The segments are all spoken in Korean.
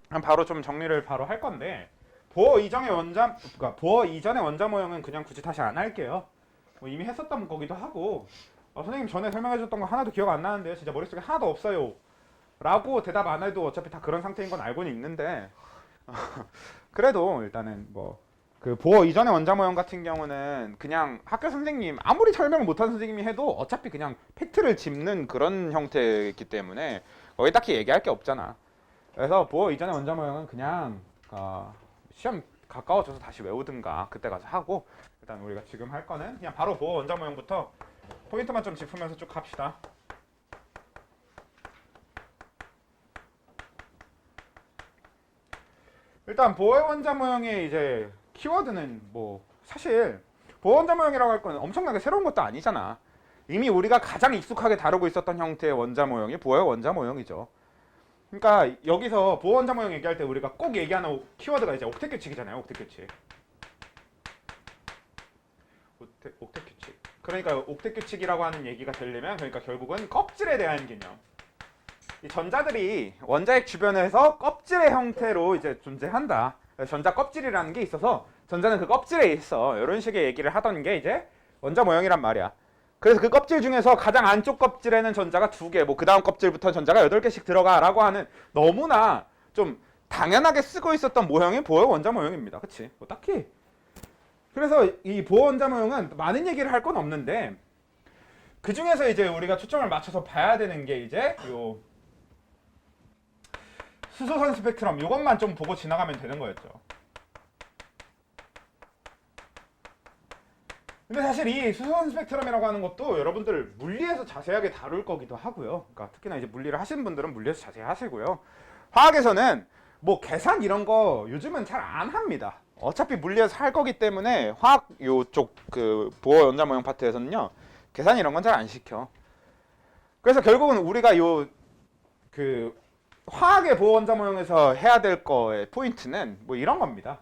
바로 좀 정리를 바로 할 건데 보어 이전의 그러니까 보어 이전의 원자 모형은 그냥 굳이 다시 안 할게요. 뭐 이미 했었던 거기도 하고 선생님 전에 설명해줬던 거 하나도 기억 안 나는데요. 진짜 머릿속에 하나도 없어요. 라고 대답 안 해도 어차피 다 그런 상태인 건 알고는 있는데 그래도 일단은 뭐 그 보어 이전의 원자 모형 같은 경우는 그냥 학교 선생님 아무리 설명을 못하는 선생님이 해도 어차피 그냥 팩트를 짚는 그런 형태이기 때문에 거기 딱히 얘기할 게 없잖아. 그래서 보어 이전의 원자 모형은 그냥 시험 가까워져서 다시 외우든가 그때 가서 하고 일단 우리가 지금 할 거는 그냥 바로 보어 원자 모형부터 포인트만 좀 짚으면서 쭉 합시다. 일단 보어 원자 모형의 이제 키워드는 뭐 사실 보어 원자 모형이라고 할 거는 엄청나게 새로운 것도 아니잖아. 이미 우리가 가장 익숙하게 다루고 있었던 형태의 원자 모형이 보어 원자 모형이죠. 그러니까 여기서 보어 원자 모형 얘기할 때 우리가 꼭 얘기하는 키워드가 이제 옥텟 규칙이잖아요. 옥텟 규칙. 옥텟 규칙. 그러니까 옥텟 규칙이라고 하는 얘기가 되려면 그러니까 결국은 껍질에 대한 개념. 이 전자들이 원자핵 주변에서 껍질의 형태로 이제 존재한다. 전자 껍질이라는 게 있어서 전자는 그 껍질에 있어. 이런 식의 얘기를 하던 게 이제 원자 모형이란 말이야. 그래서 그 껍질 중에서 가장 안쪽 껍질에는 전자가 2개, 뭐 그 다음 껍질부터 전자가 8개씩 들어가라고 하는 너무나 좀 당연하게 쓰고 있었던 모형이 보어 원자 모형입니다. 그치? 뭐 딱히. 그래서 이 보어 원자 모형은 많은 얘기를 할 건 없는데 그 중에서 이제 우리가 초점을 맞춰서 봐야 되는 게 이제 요 수소선 스펙트럼 이것만 좀 보고 지나가면 되는 거였죠. 근데 사실 이 수소선 스펙트럼이라고 하는 것도 여러분들 물리에서 자세하게 다룰 거기도 하고요. 그러니까 특히나 이제 물리를 하시는 분들은 물리에서 자세히 하시고요. 화학에서는 뭐 계산 이런 거 요즘은 잘 안 합니다. 어차피 물리에서 할 거기 때문에 화학 요쪽 그 보어 원자 모형 파트에서는요. 계산 이런 건 잘 안 시켜. 그래서 결국은 우리가 요 그 화학의 보어 원자 모형에서 해야 될 거의 포인트는 뭐 이런 겁니다.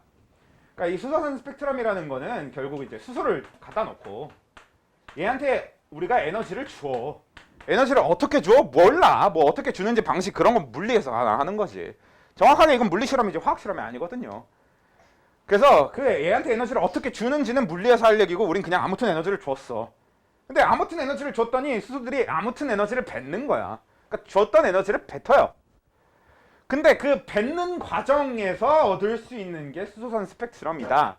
그러니까 이 수소선 스펙트럼이라는 거는 결국 이제 수소를 갖다 놓고 얘한테 우리가 에너지를 주어. 에너지를 어떻게 줘? 몰라. 뭐 어떻게 주는지 방식 그런 건 물리에서 하는 거지. 정확하게 이건 물리 실험이지 화학 실험이 아니거든요. 그래서 그 얘한테 에너지를 어떻게 주는지는 물리에서 할 얘기고 우린 그냥 아무튼 에너지를 줬어. 근데 아무튼 에너지를 줬더니 수소들이 아무튼 에너지를 뱉는 거야. 그러니까 줬던 에너지를 뱉어요. 근데 그 뱉는 과정에서 얻을 수 있는 게 수소선 스펙트럼이다.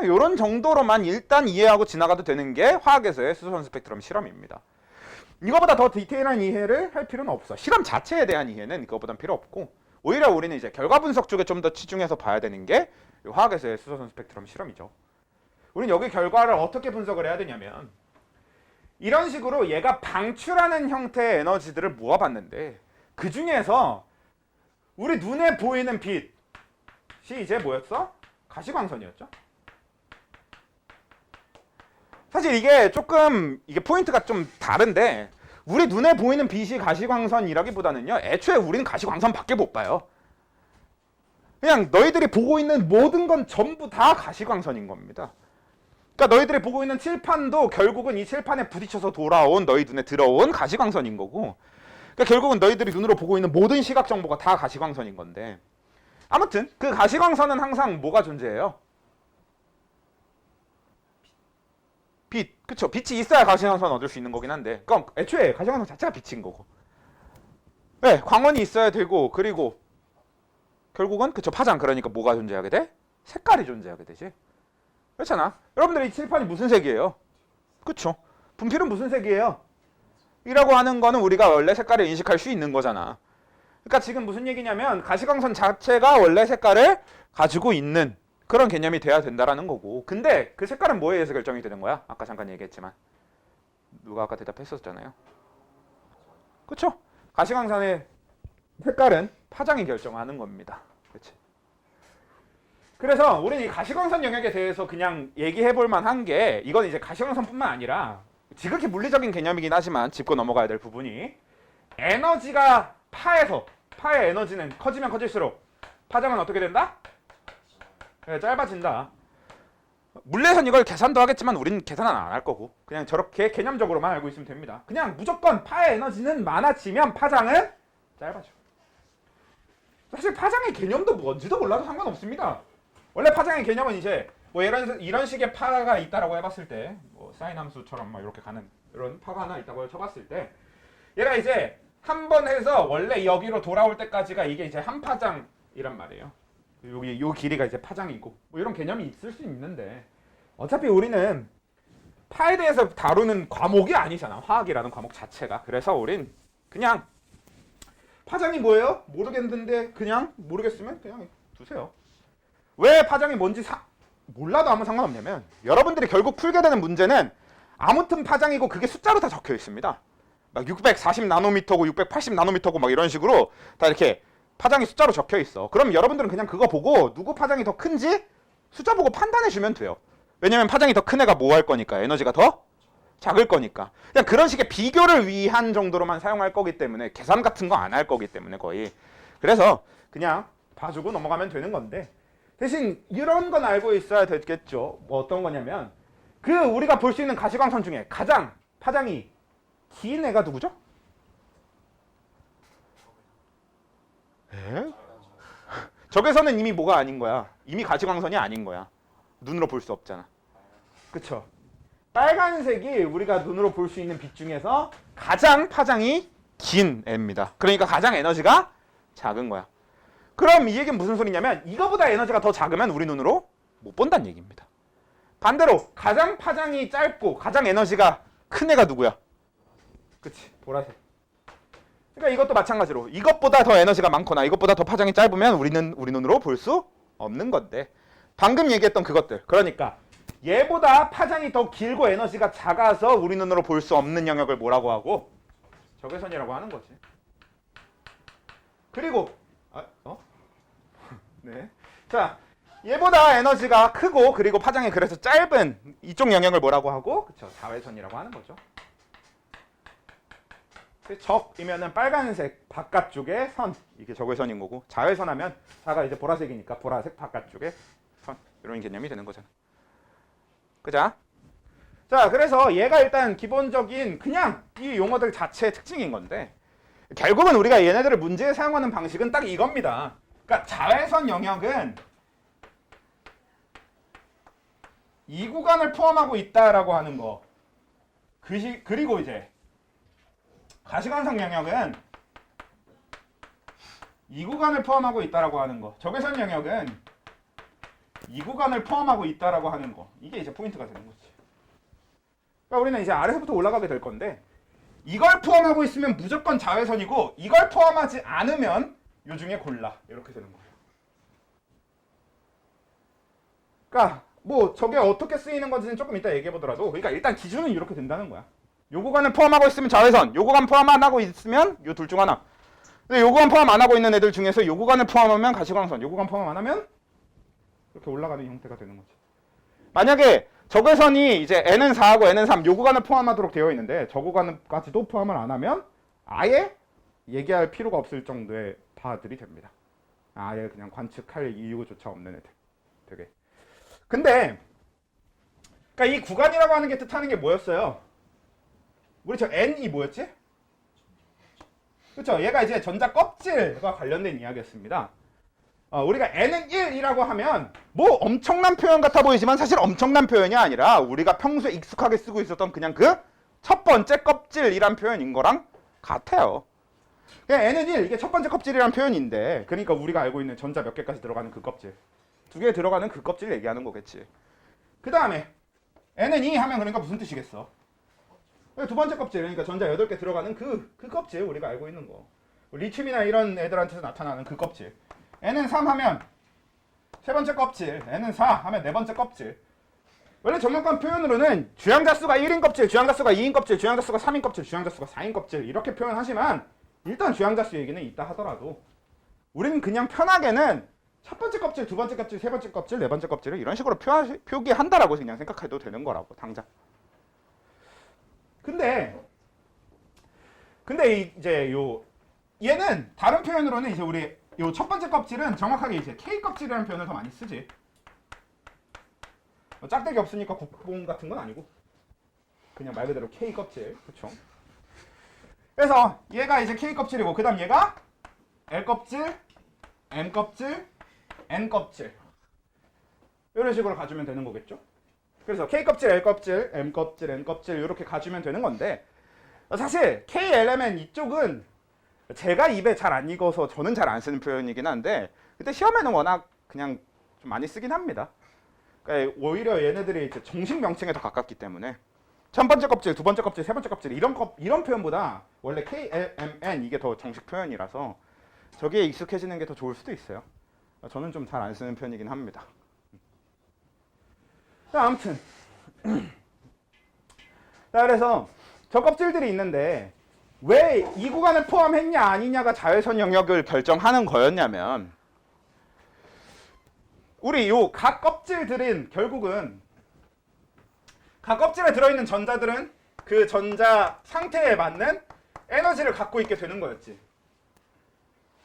이런 정도로만 일단 이해하고 지나가도 되는 게 화학에서의 수소선 스펙트럼 실험입니다. 이거보다 더 디테일한 이해를 할 필요는 없어. 실험 자체에 대한 이해는 그거보단 필요 없고 오히려 우리는 이제 결과 분석 쪽에 좀 더 치중해서 봐야 되는 게 화학에서의 수소선 스펙트럼 실험이죠. 우리는 여기 결과를 어떻게 분석을 해야 되냐면 이런 식으로 얘가 방출하는 형태의 에너지들을 모아봤는데 그 중에서 우리 눈에 보이는 빛이 이제 뭐였어? 가시광선이었죠. 사실 이게 조금 이게 포인트가 좀 다른데 우리 눈에 보이는 빛이 가시광선이라기보다는요. 애초에 우리는 가시광선밖에 못 봐요. 그냥 너희들이 보고 있는 모든 건 전부 다 가시광선인 겁니다. 그러니까 너희들이 보고 있는 칠판도 결국은 이 칠판에 부딪혀서 돌아온 너희 눈에 들어온 가시광선인 거고 그러니까 결국은 너희들이 눈으로 보고 있는 모든 시각 정보가 다 가시광선인 건데 아무튼 그 가시광선은 항상 뭐가 존재해요? 빛. 그쵸? 빛이 있어야 가시광선 얻을 수 있는 거긴 한데 그럼 애초에 가시광선 자체가 빛인 거고 네, 광원이 있어야 되고 그리고 결국은 그쵸 파장 그러니까 뭐가 존재하게 돼? 색깔이 존재하게 되지 그렇잖아. 여러분들 이 칠판이 무슨 색이에요? 그쵸? 분필은 무슨 색이에요? 이라고 하는 거는 우리가 원래 색깔을 인식할 수 있는 거잖아. 그러니까 지금 무슨 얘기냐면 가시광선 자체가 원래 색깔을 가지고 있는 그런 개념이 돼야 된다라는 거고 근데 그 색깔은 뭐에 의해서 결정이 되는 거야? 아까 잠깐 얘기했지만 누가 아까 대답했었잖아요. 그쵸? 가시광선의 색깔은 파장이 결정하는 겁니다. 그치? 그래서 우리는 이 가시광선 영역에 대해서 그냥 얘기해 볼 만한 게 이건 이제 가시광선뿐만 아니라 지극히 물리적인 개념이긴 하지만 짚고 넘어가야 될 부분이 에너지가 파의 에너지는 커지면 커질수록 파장은 어떻게 된다? 네, 짧아진다. 물리에선 이걸 계산도 하겠지만 우리는 계산은 안 할 거고 그냥 저렇게 개념적으로만 알고 있으면 됩니다. 그냥 무조건 파의 에너지는 많아지면 파장은 짧아져. 사실 파장의 개념도 뭔지도 몰라도 상관없습니다. 원래 파장의 개념은 이제 뭐 이런 식의 파가 있다라고 해봤을 때, 뭐 사인 함수처럼 막 이렇게 가는 이런 파가 하나 있다고 쳐봤을 때, 얘가 이제 한 번 해서 원래 여기로 돌아올 때까지가 이게 이제 한 파장이란 말이에요. 여기 요 길이가 이제 파장이고 뭐 이런 개념이 있을 수 있는데 어차피 우리는 파에 대해서 다루는 과목이 아니잖아. 화학이라는 과목 자체가. 그래서 우린 그냥 파장이 뭐예요? 모르겠는데 그냥 모르겠으면 그냥 두세요. 왜 파장이 뭔지 몰라도 아무 상관없냐면 여러분들이 결국 풀게 되는 문제는 아무튼 파장이고 그게 숫자로 다 적혀 있습니다. 막 640 나노미터고 680 나노미터고 막 이런 식으로 다 이렇게 파장이 숫자로 적혀 있어. 그럼 여러분들은 그냥 그거 보고 누구 파장이 더 큰지 숫자 보고 판단해 주면 돼요. 왜냐면 파장이 더 큰 애가 뭐 할 거니까 에너지가 더 작을 거니까. 그냥 그런 식의 비교를 위한 정도로만 사용할 거기 때문에 계산 같은 거 안 할 거기 때문에 거의. 그래서 그냥 봐주고 넘어가면 되는 건데 대신 이런 건 알고 있어야 되겠죠. 뭐 어떤 거냐면 그 우리가 볼 수 있는 가시광선 중에 가장 파장이 긴 애가 누구죠? 에? 적외선은 이미 뭐가 아닌 거야. 이미 가시광선이 아닌 거야. 눈으로 볼 수 없잖아. 그쵸? 빨간색이 우리가 눈으로 볼 수 있는 빛 중에서 가장 파장이 긴 애입니다. 그러니까 가장 에너지가 작은 거야. 그럼 이 얘기는 무슨 소리냐면 이거보다 에너지가 더 작으면 우리 눈으로 못 본다는 얘기입니다. 반대로 가장 파장이 짧고 가장 에너지가 큰 애가 누구야? 그치, 보라색. 그러니까 이것도 마찬가지로 이것보다 더 에너지가 많거나 이것보다 더 파장이 짧으면 우리 눈으로 볼 수 없는 건데 방금 얘기했던 그것들, 그러니까 얘보다 파장이 더 길고 에너지가 작아서 우리 눈으로 볼 수 없는 영역을 뭐라고 하고? 적외선이라고 하는 거지. 그리고 네. 자, 얘보다 에너지가 크고 그리고 파장이 그래서 짧은 이쪽 영역을 뭐라고 하고? 그쵸, 자외선이라고 하는 거죠. 적이면은 빨간색 바깥쪽에 선, 이게 적외선인 거고, 자외선 하면 자가 이제 보라색이니까 보라색 바깥쪽에 선, 이런 개념이 되는 거잖아. 그자? 자, 그래서 얘가 일단 기본적인 그냥 이 용어들 자체의 특징인 건데 결국은 우리가 얘네들을 문제에 사용하는 방식은 딱 이겁니다. 그러니까 자외선 영역은 이 구간을 포함하고 있다라고 하는 거. 그리고 이제 가시광선 영역은 이 구간을 포함하고 있다라고 하는 거. 적외선 영역은 이 구간을 포함하고 있다라고 하는 거. 이게 이제 포인트가 되는 거지. 그러니까 우리는 이제 아래서부터 올라가게 될 건데 이걸 포함하고 있으면 무조건 자외선이고 이걸 포함하지 않으면 요 중에 골라. 이렇게 되는 거예요. 그러니까 뭐 저게 어떻게 쓰이는 건지는 조금 이따 얘기해 보더라도 그러니까 일단 기준은 이렇게 된다는 거야. 요 구간을 포함하고 있으면 자외선, 요 구간 포함 안 하고 있으면 요 둘 중 하나. 근데 요 구간 포함 안 하고 있는 애들 중에서 요 구간을 포함하면 가시광선, 요 구간 포함 안 하면 이렇게 올라가는 형태가 되는 거지. 만약에 적외선이 이제 N은 4하고 N은 3, 요 구간을 포함하도록 되어 있는데 저 구간까지도 포함을 안 하면 아예 얘기할 필요가 없을 정도의 파들이 됩니다. 아예 그냥 관측할 이유조차 없는 애들. 되게. 근데 그러니까 이 구간이라고 하는 게 뜻하는 게 뭐였어요? 우리 저 N이 뭐였지? 그렇죠? 얘가 이제 전자 껍질과 관련된 이야기였습니다. 우리가 N은 1이라고 하면 뭐 엄청난 표현 같아 보이지만 사실 엄청난 표현이 아니라 우리가 평소에 익숙하게 쓰고 있었던 그냥 그 첫 번째 껍질이란 표현인 거랑 같아요. 그냥 N은 1, 이게 첫 번째 껍질이란 표현인데 그러니까 우리가 알고 있는 전자 몇 개까지 들어가는 그 껍질, 두 개 들어가는 그 껍질을 얘기하는 거겠지. 그 다음에 N은 2 하면 그러니까 무슨 뜻이겠어? 두 번째 껍질, 그러니까 전자 8개 들어가는 그 껍질, 우리가 알고 있는 거. 리튬이나 이런 애들한테서 나타나는 그 껍질. N은 3 하면 세 번째 껍질, N은 4 하면 네 번째 껍질. 원래 정확한 표현으로는 주양자수가 1인 껍질, 주양자수가 2인 껍질, 주양자수가 3인 껍질, 주양자수가 4인 껍질 이렇게 표현하지만 일단 주양자수 얘기는 있다 하더라도 우리는 그냥 편하게는 첫 번째 껍질, 두 번째 껍질, 세 번째 껍질, 네 번째 껍질을 이런 식으로 표기한다라고 그냥 생각해도 되는 거라고, 당장. 근데 이제 얘는 다른 표현으로는 이제 우리 요 첫 번째 껍질은 정확하게 이제 K 껍질이라는 표현을 더 많이 쓰지. 짝대기 없으니까 국뽕 같은 건 아니고 그냥 말 그대로 K 껍질, 그렇죠? 그래서 얘가 이제 K 껍질이고 그다음 얘가 L 껍질, M 껍질, N 껍질 이런 식으로 가주면 되는 거겠죠. 그래서 K 껍질, L 껍질, M 껍질, N 껍질 이렇게 가주면 되는 건데 사실 K, L, M, N 이쪽은 제가 입에 잘 안 익어서 저는 잘 안 쓰는 표현이긴 한데 근데 시험에는 워낙 그냥 좀 많이 쓰긴 합니다. 그러니까 오히려 얘네들이 이제 정식 명칭에 더 가깝기 때문에 첫 번째 껍질, 두 번째 껍질, 세 번째 껍질 이런 표현보다 원래 K, L, M, N 이게 더 정식 표현이라서 저기에 익숙해지는 게 더 좋을 수도 있어요. 저는 좀 잘 안 쓰는 편이긴 합니다. 자, 아무튼 자 그래서 저 껍질들이 있는데 왜 이 구간을 포함했냐 아니냐가 자외선 영역을 결정하는 거였냐면 우리 요 각 껍질들은 결국은 각 껍질에 들어있는 전자들은 그 전자 상태에 맞는 에너지를 갖고 있게 되는 거였지.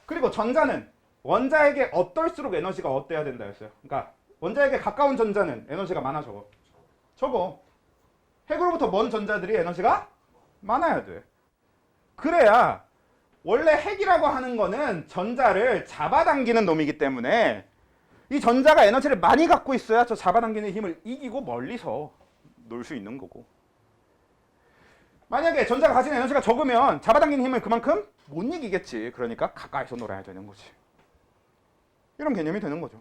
그리고 전자는 원자에게 어떨수록 에너지가 어때야 된다 했어요. 그러니까 원자에게 가까운 전자는 에너지가 많아 적어. 적어. 핵으로부터 먼 전자들이 에너지가 많아야 돼. 그래야 원래 핵이라고 하는 거는 전자를 잡아당기는 놈이기 때문에 이 전자가 에너지를 많이 갖고 있어야 저 잡아당기는 힘을 이기고 멀리서 놀 수 있는 거고. 만약에 전자가 가진 에너지가 적으면 잡아당기는 힘을 그만큼 못 이기겠지. 그러니까 가까이서 놀아야 되는 거지. 이런 개념이 되는 거죠.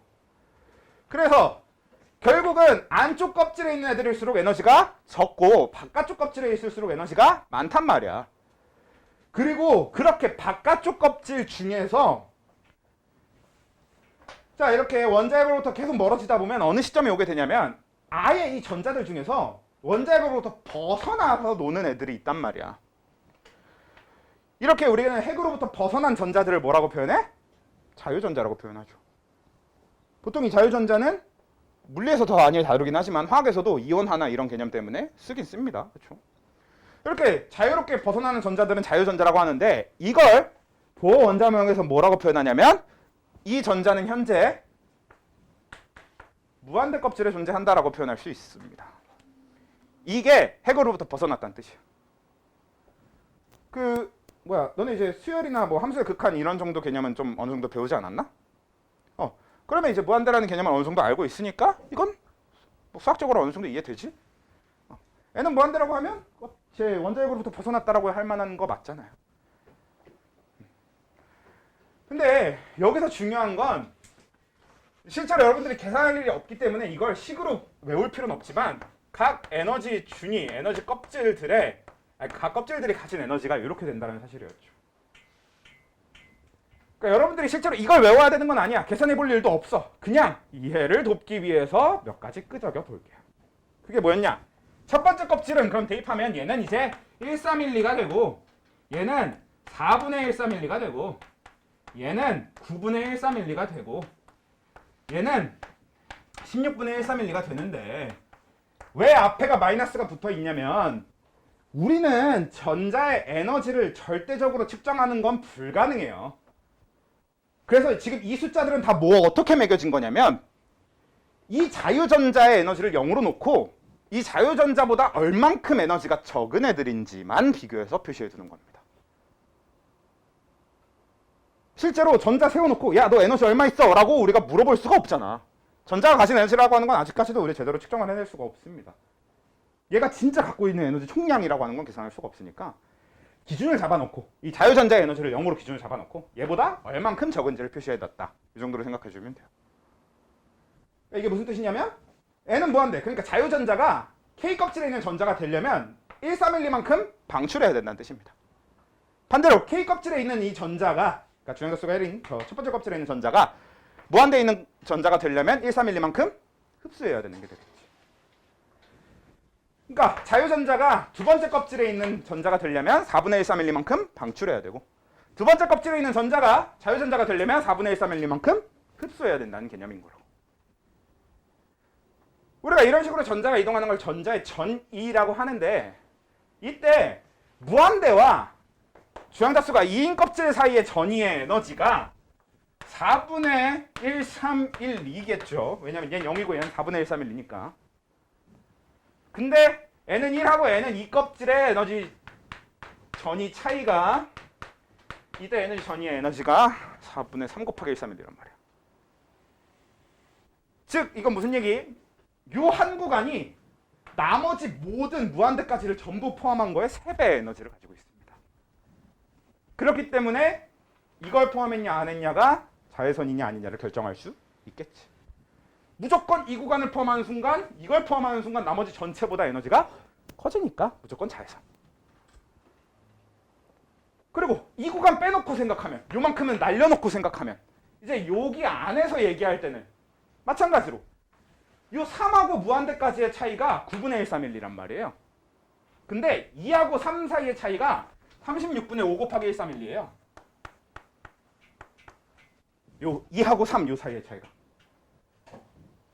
그래서 결국은 안쪽 껍질에 있는 애들일수록 에너지가 적고 바깥쪽 껍질에 있을수록 에너지가 많단 말이야. 그리고 그렇게 바깥쪽 껍질 중에서 자 이렇게 원자핵으로부터 계속 멀어지다 보면 어느 시점에 오게 되냐면 아예 이 전자들 중에서 원자핵으로부터 벗어나서 노는 애들이 있단 말이야. 이렇게 우리는 핵으로부터 벗어난 전자들을 뭐라고 표현해? 자유전자라고 표현하죠. 보통 이 자유전자는 물리에서 더 많이 다루긴 하지만 화학에서도 이온 하나 이런 개념 때문에 쓰긴 씁니다. 그렇죠? 이렇게 자유롭게 벗어나는 전자들은 자유전자라고 하는데 이걸 보호 원자명에서 뭐라고 표현하냐면 이 전자는 현재 무한대 껍질에 존재한다라고 표현할 수 있습니다. 이게 핵으로부터 벗어났다는 뜻이야. 너네 이제 수열이나 뭐 함수의 극한 이런 정도 개념은 좀 어느 정도 배우지 않았나? 그러면 이제 무한대라는 개념을 어느 정도 알고 있으니까 이건 뭐 수학적으로 어느 정도 이해되지? N은 무한대라고 하면 제 원자핵으로부터 벗어났다라고 할 만한 거 맞잖아요. 근데 여기서 중요한 건 실제로 여러분들이 계산할 일이 없기 때문에 이걸 식으로 외울 필요는 없지만 각 에너지 준위, 에너지 껍질들의 각 껍질들이 가진 에너지가 이렇게 된다는 사실이었죠. 그러니까 여러분들이 실제로 이걸 외워야 되는 건 아니야. 계산해 볼 일도 없어. 그냥 이해를 돕기 위해서 몇 가지 끄적여 볼게요. 그게 뭐였냐? 첫 번째 껍질은 그럼 대입하면 얘는 이제 1,4밀리가 되고 얘는 4분의 1,4밀리가 되고 얘는 9분의 1,4밀리가 되고 얘는 16분의 1,4밀리가 되는데 왜 앞에가 마이너스가 붙어 있냐면 우리는 전자의 에너지를 절대적으로 측정하는 건 불가능해요. 그래서 지금 이 숫자들은 다 어떻게 매겨진 거냐면 이 자유전자의 에너지를 0으로 놓고 이 자유전자보다 얼만큼 에너지가 적은 애들인지만 비교해서 표시해 두는 겁니다. 실제로 전자 세워놓고 야 너 에너지 얼마 있어? 라고 우리가 물어볼 수가 없잖아. 전자가 가진 에너지라고 하는 건 아직까지도 우리 제대로 측정을 해낼 수가 없습니다. 얘가 진짜 갖고 있는 에너지 총량이라고 하는 건 계산할 수가 없으니까 기준을 잡아놓고 이 자유전자의 에너지를 0으로 기준을 잡아놓고 얘보다 얼만큼 적은지를 표시해뒀다. 이 정도로 생각해주면 돼요. 이게 무슨 뜻이냐면 N은 무한대. 그러니까 자유전자가 K 껍질에 있는 전자가 되려면 1,4밀리만큼 방출해야 된다는 뜻입니다. 반대로 K 껍질에 있는 이 전자가 그러니까 주행자수가 1인 첫 번째 껍질에 있는 전자가 무한대에 있는 전자가 되려면 1,4밀리만큼 흡수해야 되는 게 되겠지. 그러니까 자유전자가 두 번째 껍질에 있는 전자가 되려면 4분의 1,4밀리만큼 방출해야 되고 두 번째 껍질에 있는 전자가 자유전자가 되려면 4분의 1,4밀리만큼 흡수해야 된다는 개념인 거라고. 우리가 이런 식으로 전자가 이동하는 걸 전자의 전이라고 하는데 이때 무한대와 주양자수가 2인 껍질 사이의 전이의 에너지가 4분의 1,3,1,2겠죠. 왜냐면 얘는 0이고 얘는 4분의 1,3,1,2니까. 근데 N은 1하고 N은 2 껍질의 에너지 전이 차이가 이때 에너지 전이의 에너지가 4분의 3 곱하기 131이란 말이야. 즉 이건 무슨 얘기? 요 한 구간이 나머지 모든 무한대까지를 전부 포함한 거에 3배의 에너지를 가지고 있습니다. 그렇기 때문에 이걸 포함했냐 안 했냐가 자외선이냐 아니냐를 결정할 수 있겠지. 무조건 이 구간을 포함하는 순간, 이걸 포함하는 순간 나머지 전체보다 에너지가 커지니까 무조건 자외선. 그리고 이 구간 빼놓고 생각하면, 요만큼은 날려놓고 생각하면, 이제 여기 안에서 얘기할 때는 마찬가지로 요 3하고 무한대까지의 차이가 9분의 131이란 말이에요. 근데 2하고 3 사이의 차이가 36분의 5 곱하기 131이에요. 요 2하고 3 요 사이의 차이가.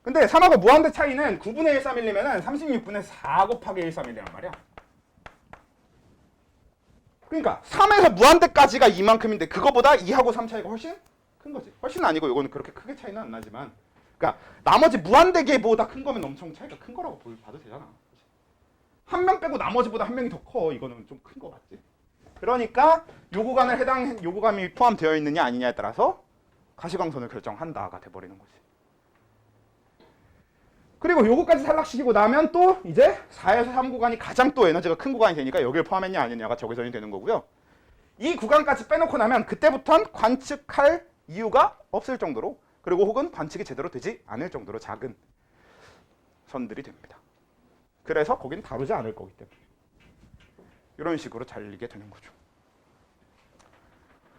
근데 3하고 무한대 차이는 9분의 131이면 36분의 4 곱하기 131이란 말이야. 그러니까 3에서 무한대까지가 이만큼인데 그거보다 2하고 3 차이가 훨씬 큰 거지. 훨씬 아니고 이거는 그렇게 크게 차이는 안 나지만, 그러니까 나머지 무한대계보다 큰 거면 엄청 차이가 큰 거라고 봐도 되잖아. 한 명 빼고 나머지보다 한 명이 더 커. 이거는 좀 큰 거 맞지? 그러니까 요 구간을 요 구간이 포함되어 있느냐 아니냐에 따라서 가시광선을 결정한다가 돼버리는 거지. 그리고 요거까지 탈락시키고 나면 또 이제 4에서 3 구간이 가장 또 에너지가 큰 구간이 되니까 여기를 포함했냐 아니냐가 적외선이 되는 거고요. 이 구간까지 빼놓고 나면 그때부터는 관측할 이유가 없을 정도로, 그리고 혹은 관측이 제대로 되지 않을 정도로 작은 선들이 됩니다. 그래서 거긴 다루지 않을 거기 때문에 이런 식으로 잘리게 되는 거죠.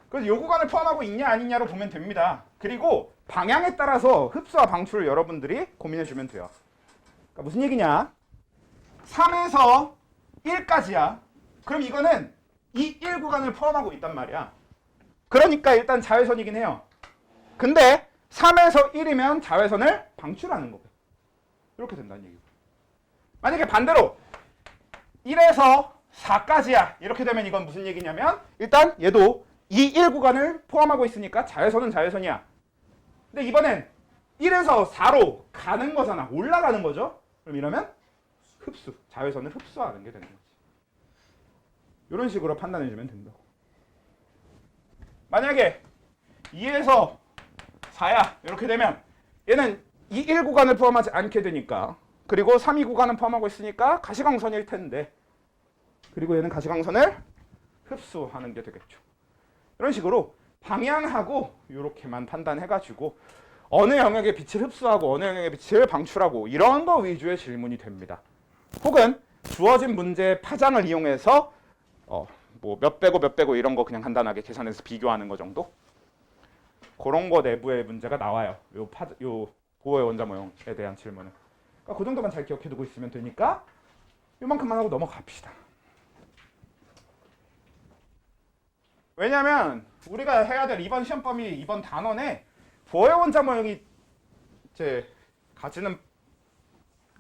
그래서 요 구간을 포함하고 있냐 아니냐로 보면 됩니다. 그리고 방향에 따라서 흡수와 방출을 여러분들이 고민해 주면 돼요. 그러니까 무슨 얘기냐? 3에서 1까지야. 그럼 이거는 이 1 구간을 포함하고 있단 말이야. 그러니까 일단 자외선이긴 해요. 근데 3에서 1이면 자외선을 방출하는 거고. 이렇게 된다는 얘기고. 만약에 반대로 1에서 4까지야. 이렇게 되면 이건 무슨 얘기냐면, 일단 얘도 이 1 구간을 포함하고 있으니까 자외선은 자외선이야. 근데 이번엔 1에서 4로 가는 거잖아. 올라가는 거죠. 그럼 이러면 흡수, 자외선을 흡수하는 게 되는 거지. 이런 식으로 판단해 주면 된다고. 만약에 2에서 4야. 이렇게 되면 얘는 이 1 구간을 포함하지 않게 되니까, 그리고 3, 2 구간은 포함하고 있으니까 가시광선일 텐데, 그리고 얘는 가시광선을 흡수하는 게 되겠죠. 이런 식으로 방향하고 이렇게만 판단해가지고 어느 영역의 빛을 흡수하고 어느 영역의 빛을 방출하고 이런 거 위주의 질문이 됩니다. 혹은 주어진 문제의 파장을 이용해서 뭐 몇 배고 몇 배고 이런 거 그냥 간단하게 계산해서 비교하는 거 정도? 그런 거 내부의 문제가 나와요. 요 보호의 원자 모형에 대한 질문은. 그러니까 그 정도만 잘 기억해두고 있으면 되니까 요만큼만 하고 넘어갑시다. 왜냐면 우리가 해야 될 이번 시험 범위, 이번 단원에 보호의 원자 모형이 이제 가지는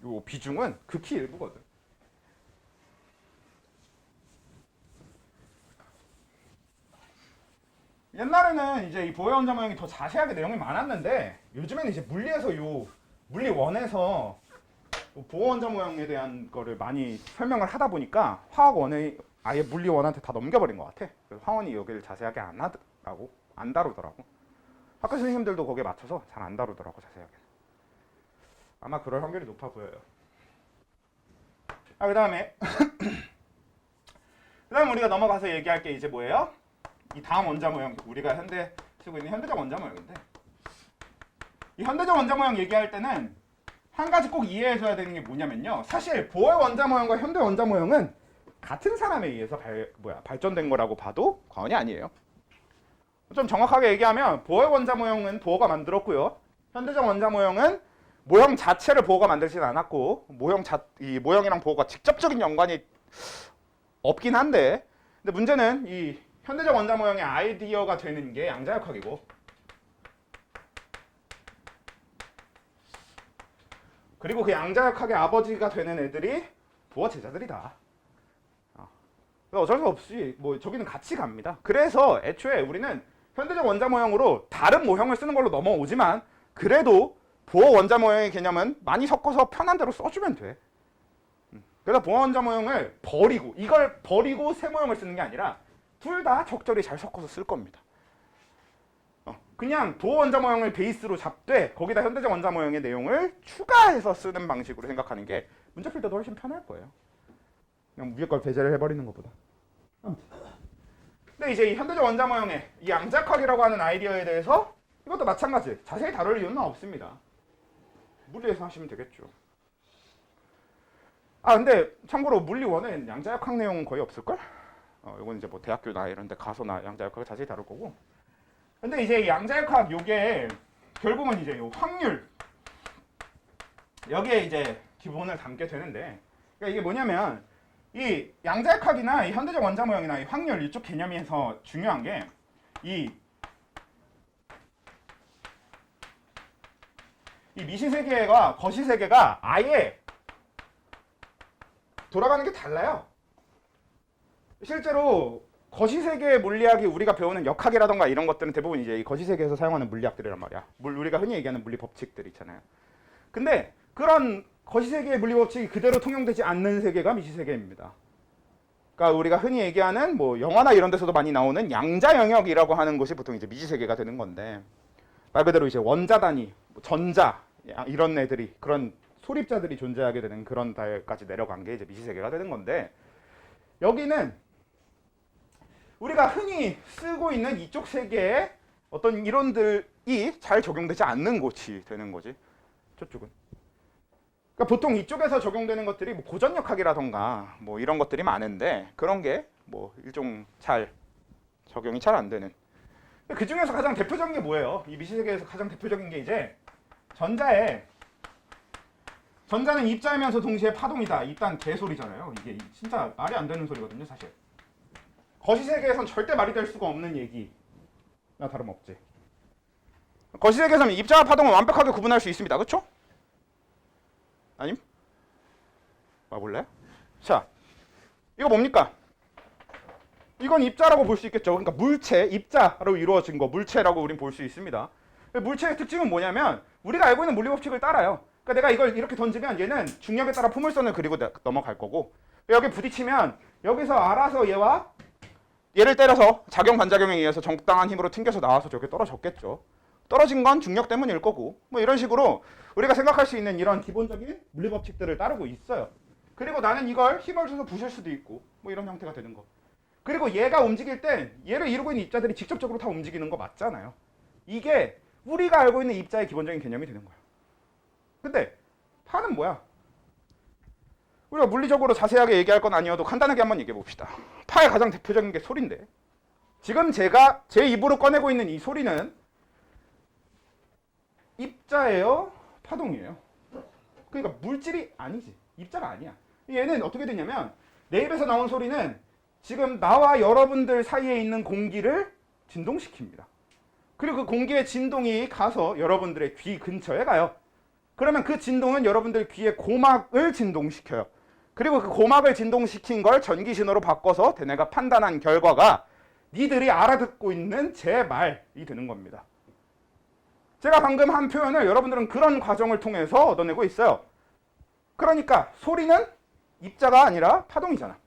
요 비중은 극히 일부거든. 옛날에는 이제 이 보호의 원자 모형이 더 자세하게 내용이 많았는데, 요즘에는 이제 물리에서 물리 1에서 보호 원자 모형에 대한 거를 많이 설명을 하다 보니까 화학 1에 아예 물리 1한테 다 넘겨버린 것 같아. 그래서 화원이 여기를 자세하게 안 다루더라고. 학교 선생님들도 거기에 맞춰서 잘 안 다루더라고, 자세하게. 아마 그럴 확률이 높아 보여요. 그 다음에 우리가 넘어가서 얘기할 게 이제 뭐예요? 이 다음 원자 모형, 우리가 현대 쓰고 있는 현대적 원자 모형인데, 이 현대적 원자 모형 얘기할 때는 한 가지 꼭 이해해줘야 되는 게 뭐냐면요, 사실 보호의 원자 모형과 현대 원자 모형은 같은 사람에 의해서 발전된 거라고 봐도 과언이 아니에요. 좀 정확하게 얘기하면 보호의 원자 모형은 보호가 만들었고요, 현대적 원자 모형은 모형 자체를 보호가 만들지는 않았고, 이 모형이랑 보호가 직접적인 연관이 없긴 한데, 근데 문제는 이 현대적 원자 모형의 아이디어가 되는 게 양자역학이고, 그리고 그 양자역학의 아버지가 되는 애들이 보호 제자들이다. 어쩔 수 없이 뭐 저기는 같이 갑니다. 그래서 애초에 우리는 현대적 원자 모형으로 다른 모형을 쓰는 걸로 넘어오지만, 그래도 보호 원자 모형의 개념은 많이 섞어서 편한 대로 써주면 돼. 그래서 보호 원자 모형을 이걸 버리고 새 모형을 쓰는 게 아니라 둘 다 적절히 잘 섞어서 쓸 겁니다. 그냥 도어 원자 모형을 베이스로 잡되 거기다 현대적 원자 모형의 내용을 추가해서 쓰는 방식으로 생각하는 게 문제 풀 때도 훨씬 편할 거예요. 그냥 위에 걸 배제를 해버리는 것보다. 근데 이제 이 현대적 원자 모형의 이 양자역학이라고 하는 아이디어에 대해서 이것도 마찬가지 자세히 다룰 이유는 없습니다. 물리에서 하시면 되겠죠. 아 근데 참고로 물리 1은 양자역학 내용은 거의 없을걸? 이건 이제 뭐 대학교나 이런 데 가서나 양자역학을 자세히 다룰 거고. 근데 이제 양자역학 요게 결국은 이제 요 확률 여기에 이제 기본을 담게 되는데, 그러니까 이게 뭐냐면 이 양자역학이나 이 현대적 원자 모형이나 이 확률 이쪽 개념에서 중요한 게 이 미시세계와 거시세계가 아예 돌아가는 게 달라요. 실제로 거시세계의 물리학이 우리가 배우는 역학이라던가 이런 것들은 대부분 이제 이 거시세계에서 사용하는 물리학들이란 말이야. 우리가 흔히 얘기하는 물리 법칙들 있잖아요. 근데 그런 거시세계의 물리 법칙이 그대로 통용되지 않는 세계가 미시세계입니다. 그러니까 우리가 흔히 얘기하는 뭐 영화나 이런 데서도 많이 나오는 양자 영역이라고 하는 곳이 보통 이제 미시세계가 되는 건데, 말 그대로 이제 원자 단위, 전자 이런 애들이 그런 소립자들이 존재하게 되는 그런 달까지 내려간 게 이제 미시세계가 되는 건데, 여기는 우리가 흔히 쓰고 있는 이쪽 세계에 어떤 이론들이 잘 적용되지 않는 곳이 되는 거지. 저쪽은. 그러니까 보통 이쪽에서 적용되는 것들이 뭐 고전역학이라던가 뭐 이런 것들이 많은데, 그런 게 뭐 일종 잘 적용이 잘 안 되는. 그 중에서 가장 대표적인 게 뭐예요? 이 미시세계에서 가장 대표적인 게 이제 전자는 입자이면서 동시에 파동이다. 이딴 개소리잖아요. 이게 진짜 말이 안 되는 소리거든요, 사실. 거시세계에선 절대 말이 될 수가 없는 얘기나 다름없지. 거시세계에서는 입자와 파동을 완벽하게 구분할 수 있습니다. 그렇죠? 아님? 몰라요? 자, 이거 뭡니까? 이건 입자라고 볼 수 있겠죠. 그러니까 물체, 입자로 이루어진 거, 물체라고 우린 볼 수 있습니다. 물체의 특징은 뭐냐면 우리가 알고 있는 물리법칙을 따라요. 그러니까 내가 이걸 이렇게 던지면 얘는 중력에 따라 포물선을 그리고 넘어갈 거고, 여기 부딪히면 여기서 알아서 얘를 때려서 작용 반작용에 의해서 적당한 힘으로 튕겨서 나와서 저렇게 떨어졌겠죠. 떨어진 건 중력 때문일 거고, 뭐 이런 식으로 우리가 생각할 수 있는 이런 기본적인 물리법칙들을 따르고 있어요. 그리고 나는 이걸 힘을 줘서 부실 수도 있고 뭐 이런 형태가 되는 거. 그리고 얘가 움직일 땐 얘를 이루고 있는 입자들이 직접적으로 다 움직이는 거 맞잖아요. 이게 우리가 알고 있는 입자의 기본적인 개념이 되는 거야. 근데 파는 뭐야? 우리가 물리적으로 자세하게 얘기할 건 아니어도 간단하게 한번 얘기해 봅시다. 파의 가장 대표적인 게 소리인데, 지금 제가 제 입으로 꺼내고 있는 이 소리는 입자예요? 파동이에요? 그러니까 물질이 아니지. 입자가 아니야. 얘는 어떻게 되냐면 내 입에서 나온 소리는 지금 나와 여러분들 사이에 있는 공기를 진동시킵니다. 그리고 그 공기의 진동이 가서 여러분들의 귀 근처에 가요. 그러면 그 진동은 여러분들 귀의 고막을 진동시켜요. 그리고 그 고막을 진동시킨 걸 전기 신호로 바꿔서 대뇌가 판단한 결과가 니들이 알아듣고 있는 제 말이 되는 겁니다. 제가 방금 한 표현을 여러분들은 그런 과정을 통해서 얻어내고 있어요. 그러니까 소리는 입자가 아니라 파동이잖아.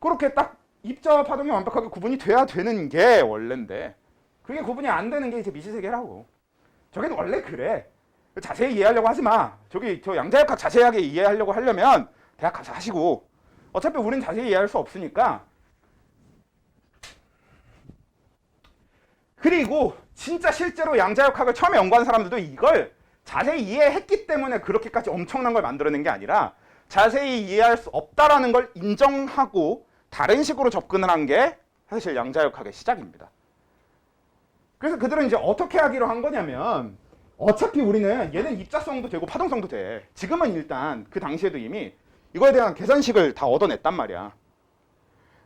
그렇게 딱 입자와 파동이 완벽하게 구분이 돼야 되는 게 원래인데, 그게 구분이 안 되는 게 이제 미시세계라고. 저게 원래 그래. 자세히 이해하려고 하지 마. 저 양자역학 자세하게 이해하려고 하려면 대학 가서 하시고, 어차피 우린 자세히 이해할 수 없으니까. 그리고 진짜 실제로 양자역학을 처음에 연구한 사람들도 이걸 자세히 이해했기 때문에 그렇게까지 엄청난 걸 만들어낸 게 아니라, 자세히 이해할 수 없다라는 걸 인정하고 다른 식으로 접근을 한 게 사실 양자역학의 시작입니다. 그래서 그들은 이제 어떻게 하기로 한 거냐면, 어차피 우리는 얘는 입자성도 되고 파동성도 돼. 지금은 일단 그 당시에도 이미 이거에 대한 계산식을 다 얻어냈단 말이야.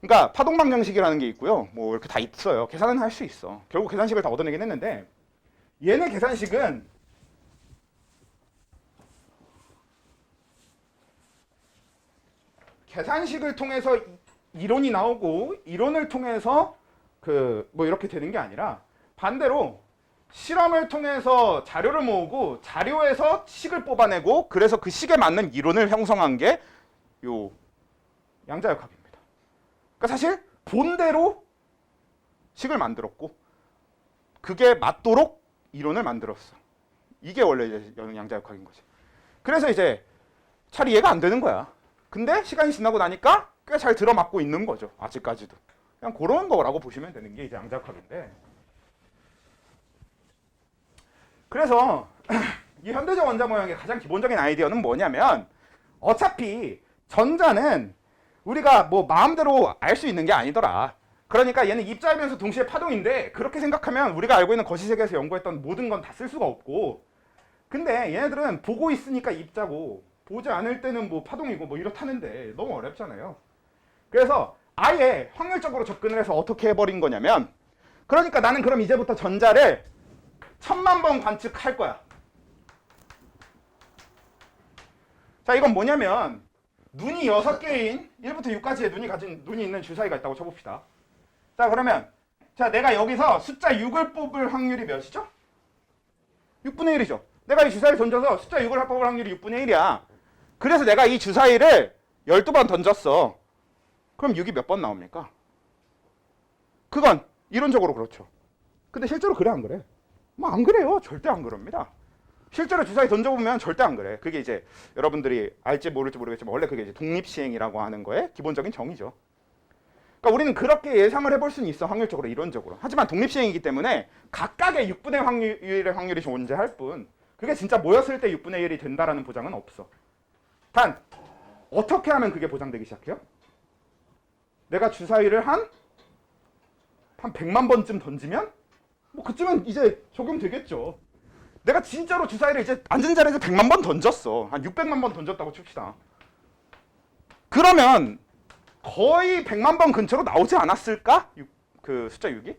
그러니까 파동방정식이라는 게 있고요. 뭐 이렇게 다 있어요. 계산은 할 수 있어. 결국 계산식을 다 얻어내긴 했는데, 얘네 계산식은 계산식을 통해서 이론이 나오고 이론을 통해서 뭐 이렇게 되는 게 아니라, 반대로 실험을 통해서 자료를 모으고 자료에서 식을 뽑아내고 그래서 그 식에 맞는 이론을 형성한 게 요 양자역학입니다. 그러니까 사실 본대로 식을 만들었고 그게 맞도록 이론을 만들었어. 이게 원래 이제 양자역학인 거지. 그래서 이제 잘 이해가 안 되는 거야. 근데 시간이 지나고 나니까 꽤 잘 들어맞고 있는 거죠. 아직까지도. 그냥 그런 거라고 보시면 되는 게 이제 양자역학인데. 그래서 이 현대적 원자 모형의 가장 기본적인 아이디어는 뭐냐면 어차피 전자는 우리가 뭐 마음대로 알 수 있는 게 아니더라. 그러니까 얘는 입자이면서 동시에 파동인데 그렇게 생각하면 우리가 알고 있는 거시세계에서 연구했던 모든 건 다 쓸 수가 없고, 근데 얘네들은 보고 있으니까 입자고 보지 않을 때는 뭐 파동이고 뭐 이렇다는데 너무 어렵잖아요. 그래서 아예 확률적으로 접근을 해서 어떻게 해버린 거냐면, 그러니까 나는 그럼 이제부터 전자를 1000만 번 관측할 거야. 자, 이건 뭐냐면 눈이 6개인 1부터 6까지의 눈이 있는 주사위가 있다고 쳐봅시다. 자, 그러면 자, 내가 여기서 숫자 6을 뽑을 확률이 몇이죠? 6분의 1이죠. 내가 이 주사위를 던져서 숫자 6을 뽑을 확률이 6분의 1이야. 그래서 내가 이 주사위를 12번 던졌어. 그럼 6이 몇 번 나옵니까? 그건 이론적으로 그렇죠. 근데 실제로 그래 안 그래? 뭐 안 그래요. 절대 안 그럽니다. 실제로 주사위 던져보면 절대 안 그래. 그게 이제 여러분들이 알지 모를지 모르겠지만 원래 그게 이제 독립시행이라고 하는 거의 기본적인 정의죠. 그러니까 우리는 그렇게 예상을 해볼 수는 있어. 확률적으로, 이론적으로. 하지만 독립시행이기 때문에 각각의 6분의 확률의 확률이 존재할 뿐, 그게 진짜 모였을 때 6분의 1이 된다라는 보장은 없어. 단 어떻게 하면 그게 보장되기 시작해요? 내가 주사위를 한 100만 번쯤 던지면 뭐 그쯤은 이제 적용되겠죠. 내가 진짜로 주사위를 이제 앉은 자리에서 100만 번 던졌어. 한 600만 번 던졌다고 칩시다. 그러면 거의 100만 번 근처로 나오지 않았을까? 그 숫자 6이?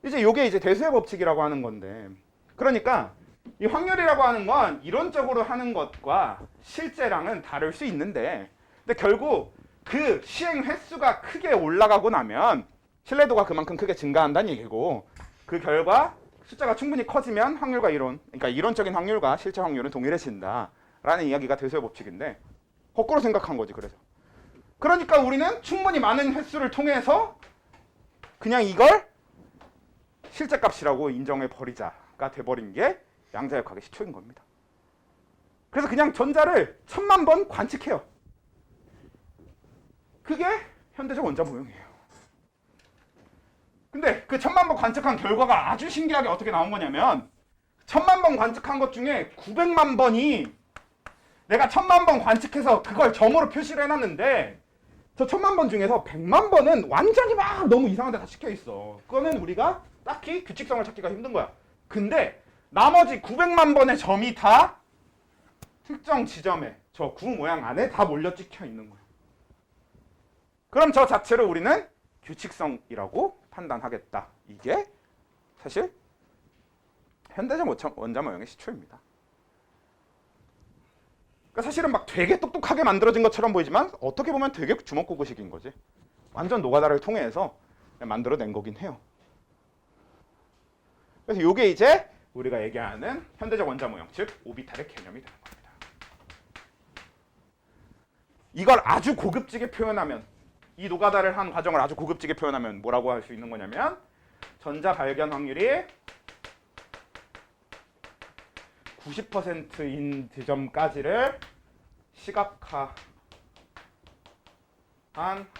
이제 요게 이제 대수의 법칙이라고 하는 건데, 그러니까 이 확률이라고 하는 건 이론적으로 하는 것과 실제랑은 다를 수 있는데, 근데 결국 그 시행 횟수가 크게 올라가고 나면 신뢰도가 그만큼 크게 증가한다는 얘기고, 그 결과 숫자가 충분히 커지면 확률과 이론, 그러니까 이론적인 확률과 실제 확률은 동일해진다라는 이야기가 대수의 법칙인데, 거꾸로 생각한 거지. 그러니까 우리는 충분히 많은 횟수를 통해서 그냥 이걸 실제 값이라고 인정해 버리자가 돼버린 게 양자역학의 시초인 겁니다. 그래서 그냥 전자를 1000만 번 관측해요. 그게 현대적 원자 모형이에요. 근데 그 1000만 번 관측한 결과가 아주 신기하게 어떻게 나온 거냐면, 1000만 번 관측한 것 중에 900만 번이 내가 1000만 번 관측해서 그걸 점으로 표시를 해놨는데, 저 1000만 번 중에서 100만 번은 완전히 막 너무 이상한 데 다 찍혀 있어. 그거는 우리가 딱히 규칙성을 찾기가 힘든 거야. 근데 나머지 900만 번의 점이 다 특정 지점에 저 구 모양 안에 다 몰려 찍혀 있는 거야. 그럼 저 자체를 우리는 규칙성이라고 판단하겠다. 이게 사실 현대적 원자 모형의 시초입니다. 그러니까 사실은 막 되게 똑똑하게 만들어진 것처럼 보이지만 어떻게 보면 되게 주먹구구식인 거지. 완전 노가다를 통해서 만들어낸 거긴 해요. 그래서 이게 이제 우리가 얘기하는 현대적 원자 모형, 즉 오비탈의 개념이 되는 겁니다. 이걸 아주 고급지게 표현하면, 이 노가다를 한 과정을 아주 고급지게 표현하면 뭐라고 할 수 있는 거냐면, 전자 발견 확률이 90%인 지점까지를 시각화한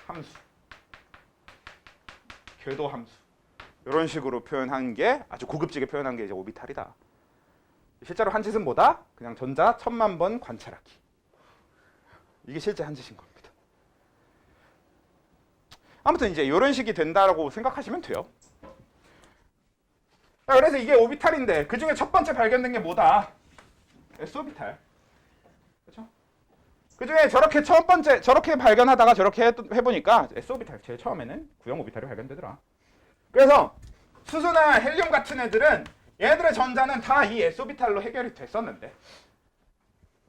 함수, 궤도 함수, 이런 식으로 표현한 게, 아주 고급지게 표현한 게 이제 오비탈이다. 실제로 한 짓은 뭐다? 그냥 전자 1000만 번 관찰하기. 이게 실제 한 짓인 겁니다. 아무튼 이제 이런 식이 된다라고 생각하시면 돼요. 그래서 이게 오비탈인데 그 중에 첫 번째 발견된 게 뭐다? S오비탈. 그렇죠? 그 중에 저렇게 첫 번째 저렇게 발견하다가 저렇게 해보니까 S오비탈, 제일 처음에는 구형 오비탈이 발견되더라. 그래서 수소나 헬륨 같은 애들은, 얘들의 전자는 다 이 S오비탈로 해결이 됐었는데,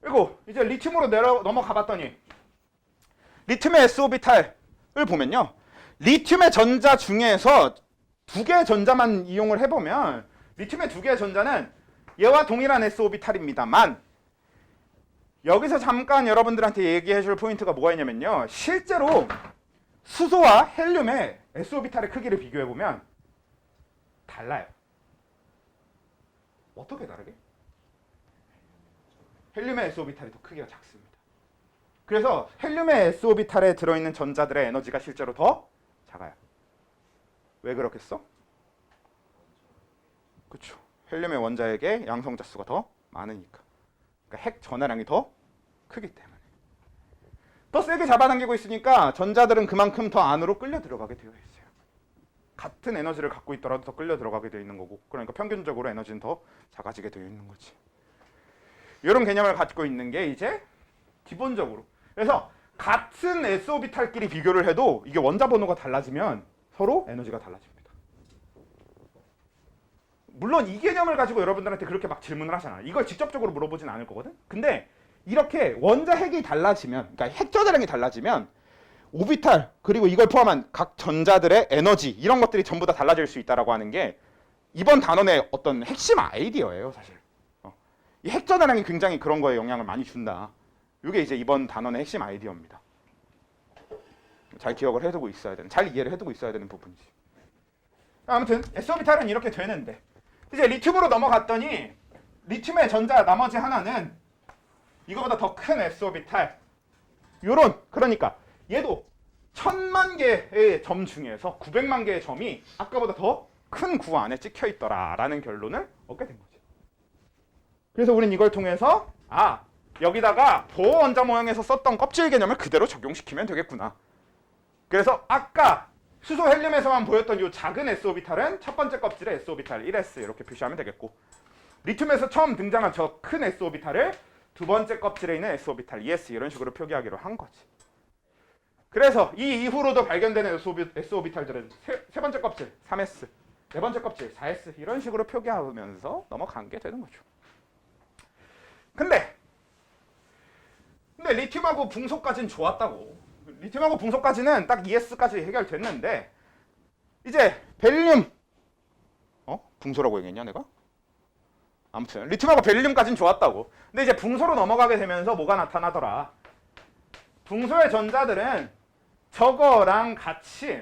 그리고 이제 리튬으로 넘어가 봤더니 리튬의 S오비탈을 보면요, 리튬의 전자 중에서 2개의 전자만 이용을 해보면 리튬의 2개의 전자는 얘와 동일한 S오비탈입니다만, 여기서 잠깐 여러분들한테 얘기해 줄 포인트가 뭐가 있냐면요, 실제로 수소와 헬륨의 S오비탈의 크기를 비교해 보면 달라요. 어떻게 다르게? 헬륨의 s오비탈이 더 크기가 작습니다. 그래서 헬륨의 s오비탈에 들어있는 전자들의 에너지가 실제로 더 작아요. 왜 그렇겠어? 그렇죠. 헬륨의 원자에게 양성자 수가 더 많으니까. 그러니까 핵 전하량이 더 크기 때문에. 더 세게 잡아당기고 있으니까 전자들은 그만큼 더 안으로 끌려 들어가게 되어 있어요. 같은 에너지를 갖고 있더라도 더 끌려 들어가게 되어 있는 거고, 그러니까 평균적으로 에너지는 더 작아지게 되어 있는 거지. 이런 개념을 갖고 있는 게 이제 기본적으로. 그래서 같은 s오비탈끼리 비교를 해도 이게 원자 번호가 달라지면 서로 에너지가 달라집니다. 물론 이 개념을 가지고 여러분들한테 그렇게 막 질문을 하잖아. 이걸 직접적으로 물어보진 않을 거거든. 근데 이렇게 원자 핵이 달라지면, 그러니까 핵 전하량이 달라지면 오비탈 그리고 이걸 포함한 각 전자들의 에너지 이런 것들이 전부 다 달라질 수 있다라고 하는 게 이번 단원의 어떤 핵심 아이디어예요, 사실. 이 핵 전하량이 굉장히 그런 거에 영향을 많이 준다. 이게 이제 이번 단원의 핵심 아이디어입니다. 잘 기억을 해두고 있어야 되는, 잘 이해를 해두고 있어야 되는 부분이지. 아무튼 s오비탈은 이렇게 되는데 이제 리튬으로 넘어갔더니 리튬의 전자 나머지 하나는 이거보다 더 큰 s오비탈. 요런, 그러니까 얘도 1000만 개의 점 중에서 900만 개의 점이 아까보다 더 큰 구 안에 찍혀 있더라라는 결론을 얻게 된 거죠. 그래서 우린 이걸 통해서 여기다가 보호 원자 모형에서 썼던 껍질 개념을 그대로 적용시키면 되겠구나. 그래서 아까 수소 헬륨에서만 보였던 이 작은 s오비탈은 첫 번째 껍질의 s오비탈 1s 이렇게 표시하면 되겠고, 리튬에서 처음 등장한 저 큰 s오비탈을 두 번째 껍질에 있는 s오비탈 2s 이런 식으로 표기하기로 한 거지. 그래서 이 이후로도 발견되는 s오비탈들은 세 번째 껍질 3s, 네 번째 껍질 4s 이런 식으로 표기하면서 넘어간 게 되는 거죠. 근데 리튬하고 붕소까지는 좋았다고. 리튬하고 붕소까지는 딱 ES까지 해결됐는데 이제 벨륨 붕소라고 얘기했냐 내가? 아무튼 리튬하고 벨륨까지는 좋았다고. 근데 이제 붕소로 넘어가게 되면서 뭐가 나타나더라. 붕소의 전자들은 저거랑 같이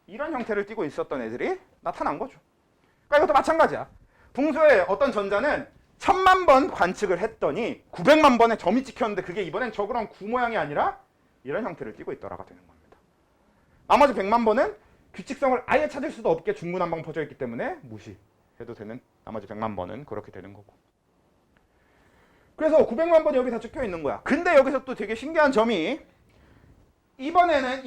이런 형태를 띠고 있었던 애들이 나타난 거죠. 그러니까 이것도 마찬가지야. 붕소의 어떤 전자는 1000만 번 관측을 했더니 900만 번의 점이 찍혔는데 그게 이번엔 저그런 구 모양이 아니라 이런 형태를 띠고 있더라가 되는 겁니다. 나머지 100만 번은 규칙성을 아예 찾을 수도 없게 중구난방 퍼져 있기 때문에 무시해도 되는, 나머지 100만 번은 그렇게 되는 거고. 그래서 900만 번이 여기 다 찍혀 있는 거야. 근데 여기서 또 되게 신기한 점이 이번에는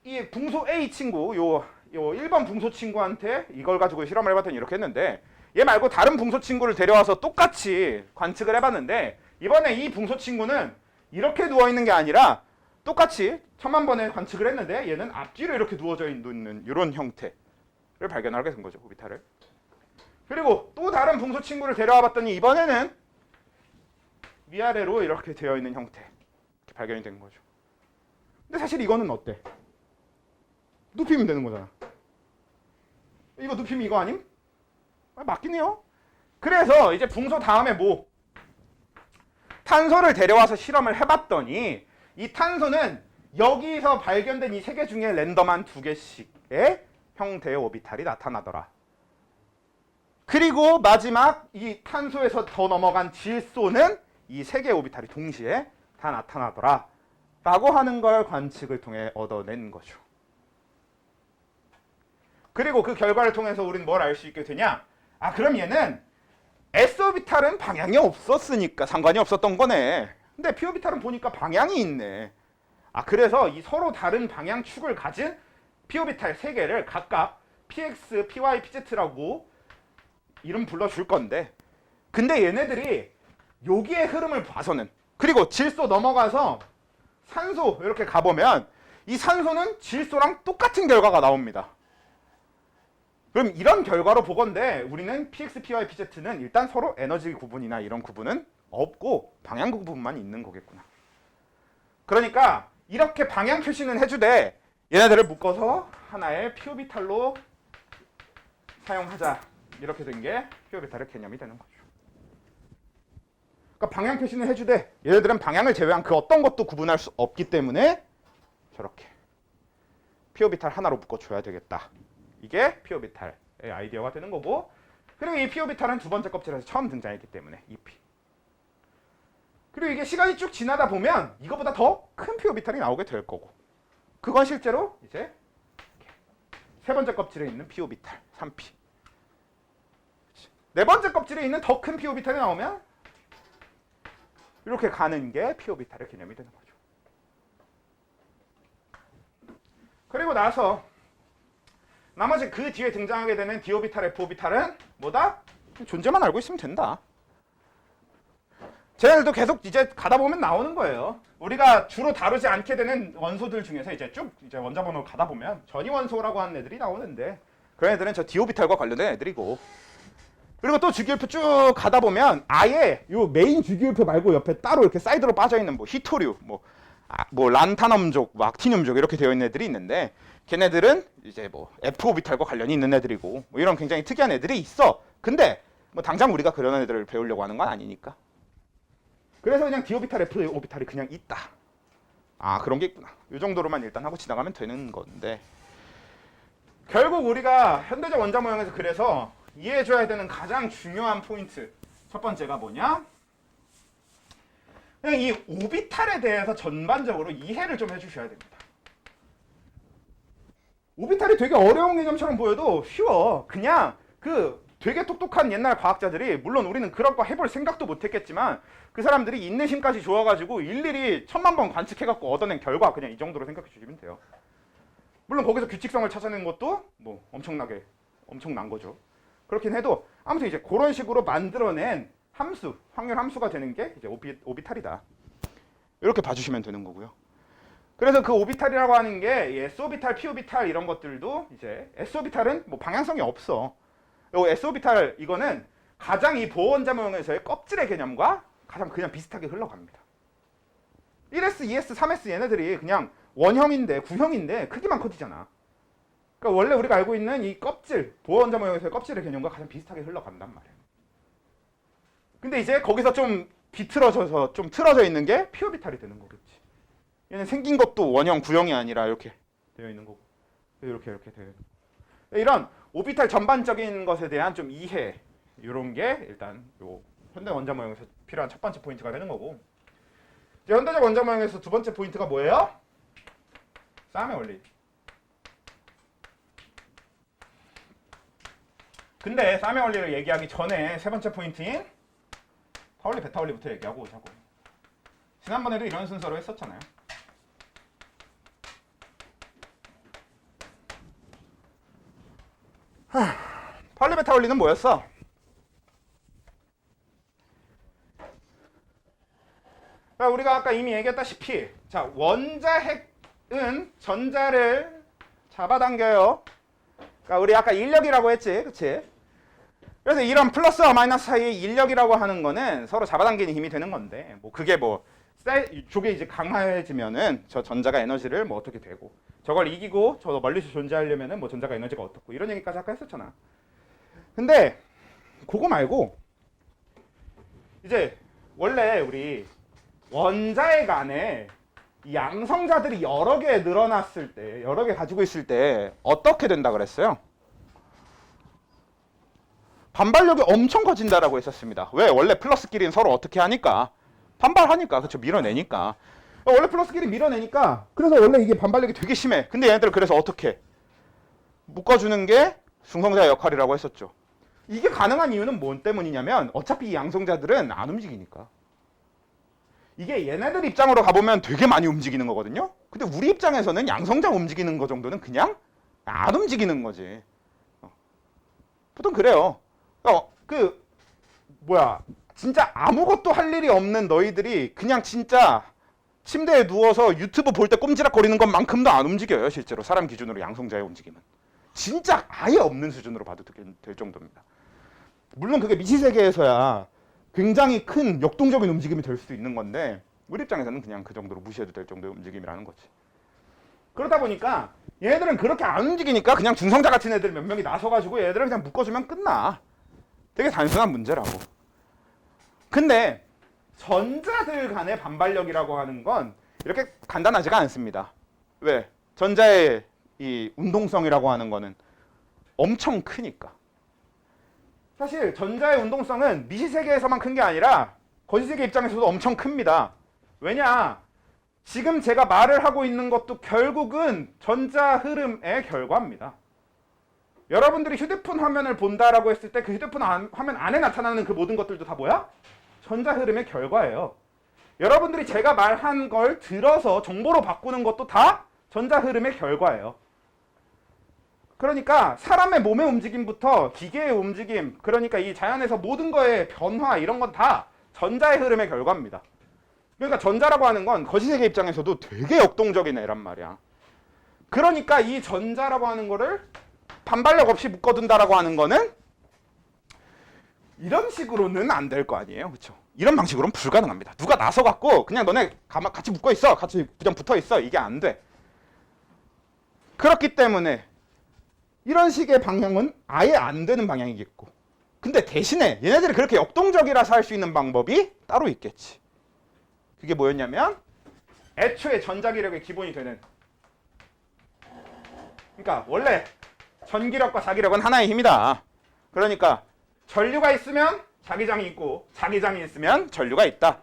이 붕소 A 친구, 요 1번 붕소 친구한테 이걸 가지고 실험을 해봤더니 이렇게 했는데, 얘 말고 다른 붕소 친구를 데려와서 똑같이 관측을 해봤는데 이번에 이 붕소 친구는 이렇게 누워있는 게 아니라 똑같이 1000만 번의 관측을 했는데 얘는 앞뒤로 이렇게 누워져 있는 이런 형태를 발견하게 된 거죠, 오비탈을. 그리고 또 다른 붕소 친구를 데려와 봤더니 이번에는 위아래로 이렇게 되어 있는 형태 이렇게 발견이 된 거죠. 근데 사실 이거는 어때? 눕히면 되는 거잖아. 이거 눕히면 이거 아님? 맞긴 해요. 그래서 이제 붕소 다음에 탄소를 데려와서 실험을 해봤더니 이 탄소는 여기서 발견된 이 세 개 중에 랜덤한 2개씩의 형태의 오비탈이 나타나더라. 그리고 마지막 이 탄소에서 더 넘어간 질소는 이 세 개의 오비탈이 동시에 다 나타나더라 라고 하는 걸 관측을 통해 얻어낸 거죠. 그리고 그 결과를 통해서 우리는 뭘 알 수 있게 되냐? 그럼 얘는 s오비탈은 방향이 없었으니까 상관이 없었던 거네. 근데 p오비탈은 보니까 방향이 있네. 그래서 이 서로 다른 방향 축을 가진 p오비탈 3개를 각각 px, py, pz라고 이름 불러줄 건데, 근데 얘네들이 여기의 흐름을 봐서는, 그리고 질소 넘어가서 산소 이렇게 가보면 이 산소는 질소랑 똑같은 결과가 나옵니다. 그럼 이런 결과로 보건대 우리는 px, py, pz는 일단 서로 에너지 구분이나 이런 구분은 없고 방향 구분만 있는 거겠구나. 그러니까 이렇게 방향 표시는 해주되 얘네들을 묶어서 하나의 p오비탈로 사용하자, 이렇게 된 게 p오비탈의 개념이 되는 거죠. 그러니까 방향 표시는 해주되 얘네들은 방향을 제외한 그 어떤 것도 구분할 수 없기 때문에 저렇게 p오비탈 하나로 묶어줘야 되겠다 이게 p 오비탈의 아이디어가 되는 거고, 그리고 이 p 오비탈은 두 번째 껍질에서 처음 등장했기 때문에 EP. 그리고 이게 시간이 쭉 지나다 보면 이거보다 더 큰 p 오비탈이 나오게 될 거고, 그건 실제로 이제 세 번째 껍질에 있는 p 오비탈 3p. 네 번째 껍질에 있는 더 큰 p 오비탈이 나오면 이렇게 가는 게 p 오비탈의 개념이 되는 거죠. 그리고 나서 나머지 그 뒤에 등장하게 되는 d 오비탈, f 오비탈은 뭐다? 존재만 알고 있으면 된다. 쟤네들도 계속 이제 가다 보면 나오는 거예요. 우리가 주로 다루지 않게 되는 원소들 중에서 이제 쭉 이제 원자번호 가다 보면 전이 원소라고 하는 애들이 나오는데, 그런 애들은 저 d 오비탈과 관련된 애들이고, 그리고 또 주기율표 쭉 가다 보면 아예 요 메인 주기율표 말고 옆에 따로 이렇게 사이드로 빠져 있는 뭐 히토류, 뭐 란타넘족, 뭐 악티늄족 이렇게 되어 있는 애들이 있는데, 걔네들은 이제 뭐 F 오비탈과 관련이 있는 애들이고, 뭐 이런 굉장히 특이한 애들이 있어. 근데 뭐 당장 우리가 그런 애들을 배우려고 하는 건 아니니까. 그래서 그냥 d 오비탈, f 오비탈이 그냥 있다. 아, 그런 게 있구나. 이 정도로만 일단 하고 지나가면 되는 건데, 결국 우리가 현대적 원자 모형에서 그래서 이해해줘야 되는 가장 중요한 포인트, 첫 번째가 뭐냐? 그냥 이 오비탈에 대해서 전반적으로 이해를 좀 해주셔야 됩니다. 오비탈이 되게 어려운 개념처럼 보여도 쉬워. 그냥 그 되게 똑똑한 옛날 과학자들이, 물론 우리는 그런 거 해볼 생각도 못했겠지만, 그 사람들이 인내심까지 좋아가지고 일일이 1000만 번 관측해갖고 얻어낸 결과, 그냥 이 정도로 생각해 주시면 돼요. 물론 거기서 규칙성을 찾아낸 것도 뭐 엄청난 거죠. 그렇긴 해도 아무튼 이제 그런 식으로 만들어낸 함수, 확률 함수가 되는 게 이제 오비탈이다. 이렇게 봐주시면 되는 거고요. 그래서 그 오비탈이라고 하는 게 s 오비탈, p 오비탈 이런 것들도 이제 s 오비탈은 뭐 방향성이 없어. 요 s 오비탈 이거는 가장 이 보원자 모형에서의 껍질의 개념과 가장 그냥 비슷하게 흘러갑니다. 1s, 2s, 3s 얘네들이 그냥 원형인데 구형인데 크기만 커지잖아. 그러니까 원래 우리가 알고 있는 이 껍질, 보원자 모형에서의 껍질의 개념과 가장 비슷하게 흘러간단 말이에요. 근데 이제 거기서 좀 비틀어져서 좀 틀어져 있는 게 p 오비탈이 되는 거겠지. 얘는 생긴 것도 원형, 구형이 아니라 이렇게 되어 있는 거고, 이렇게 되어 있는 거고. 이런 오비탈 전반적인 것에 대한 좀 이해, 이런 게 일단 요 현대 원자 모형에서 필요한 첫 번째 포인트가 되는 거고, 이제 현대적 원자 모형에서 두 번째 포인트가 뭐예요? 싸움의 원리. 근데 싸움의 원리를 얘기하기 전에 세 번째 포인트인 파울리, 베타 원리부터 얘기하고 오자고. 지난번에도 이런 순서로 했었잖아요. 파울리, 베타 원리는 뭐였어? 우리가 아까 이미 얘기했다시피, 자, 원자핵은 전자를 잡아당겨요. 그러니까 우리 아까 인력이라고 했지, 그치? 그래서 이런 플러스와 마이너스 사이의 인력이라고 하는 거는 서로 잡아당기는 힘이 되는 건데, 뭐 그게 뭐 저게 이제 강화해지면은 저 전자가 에너지를 뭐 어떻게 되고, 저걸 이기고 저 멀리서 존재하려면은 뭐 전자가 에너지가 어떻고, 이런 얘기까지 아까 했었잖아. 근데 그거 말고 이제 원래 우리 원자핵 안에 이 양성자들이 여러 개 늘어났을 때, 여러 개 가지고 있을 때 어떻게 된다 그랬어요? 반발력이 엄청 커진다라고 했었습니다. 왜? 원래 플러스끼리는 서로 어떻게 하니까? 반발하니까, 그렇죠? 밀어내니까. 원래 플러스끼리 밀어내니까, 그래서 원래 이게 반발력이 되게 심해. 근데 얘네들 그래서 어떻게? 묶어주는 게 중성자 역할이라고 했었죠. 이게 가능한 이유는 뭔 때문이냐면, 어차피 이 양성자들은 안 움직이니까. 이게 얘네들 입장으로 가보면 되게 많이 움직이는 거거든요. 근데 우리 입장에서는 양성자 움직이는 거 정도는 그냥 안 움직이는 거지. 보통 그래요. 진짜 아무것도 할 일이 없는 너희들이 그냥 진짜 침대에 누워서 유튜브 볼 때 꼼지락거리는 것만큼도 안 움직여요. 실제로 사람 기준으로 양성자의 움직임은 진짜 아예 없는 수준으로 봐도 될 정도입니다. 물론 그게 미시세계에서야 굉장히 큰 역동적인 움직임이 될 수도 있는 건데, 우리 입장에서는 그냥 그 정도로 무시해도 될 정도의 움직임이라는 거지. 그러다 보니까 얘네들은 그렇게 안 움직이니까 그냥 중성자 같은 애들 몇 명이 나서가지고 얘네들을 그냥 묶어주면 끝나. 되게 단순한 문제라고. 근데 전자들 간의 반발력이라고 하는 건 이렇게 간단하지가 않습니다. 왜? 전자의 이 운동성이라고 하는 거는 엄청 크니까. 사실 전자의 운동성은 미시세계에서만 큰 게 아니라 거시세계 입장에서도 엄청 큽니다. 왜냐? 지금 제가 말을 하고 있는 것도 결국은 전자 흐름의 결과입니다. 여러분들이 휴대폰 화면을 본다라고 했을 때 그 휴대폰 화면 안에 나타나는 그 모든 것들도 다 뭐야? 전자 흐름의 결과예요. 여러분들이 제가 말한 걸 들어서 정보로 바꾸는 것도 다 전자 흐름의 결과예요. 그러니까 사람의 몸의 움직임부터 기계의 움직임, 그러니까 이 자연에서 모든 거의 변화 이런 건 다 전자의 흐름의 결과입니다. 그러니까 전자라고 하는 건 거시세계 입장에서도 되게 역동적인 애란 말이야. 그러니까 이 전자라고 하는 거를 반발력 없이 묶어둔다라고 하는 거는 이런 식으로는 안 될 거 아니에요. 그렇죠? 이런 방식으로는 불가능합니다. 누가 나서 갖고 그냥 너네 같이 묶어 있어. 같이 그냥 붙어 있어. 이게 안 돼. 그렇기 때문에 이런 식의 방향은 아예 안 되는 방향이겠고. 근데 대신에 얘네들이 그렇게 역동적이라서 할 수 있는 방법이 따로 있겠지. 그게 뭐였냐면 애초에 전자기력의 기본이 되는, 그러니까 원래 전기력과 자기력은 하나의 힘이다. 그러니까 전류가 있으면 자기장이 있고 자기장이 있으면 전류가 있다.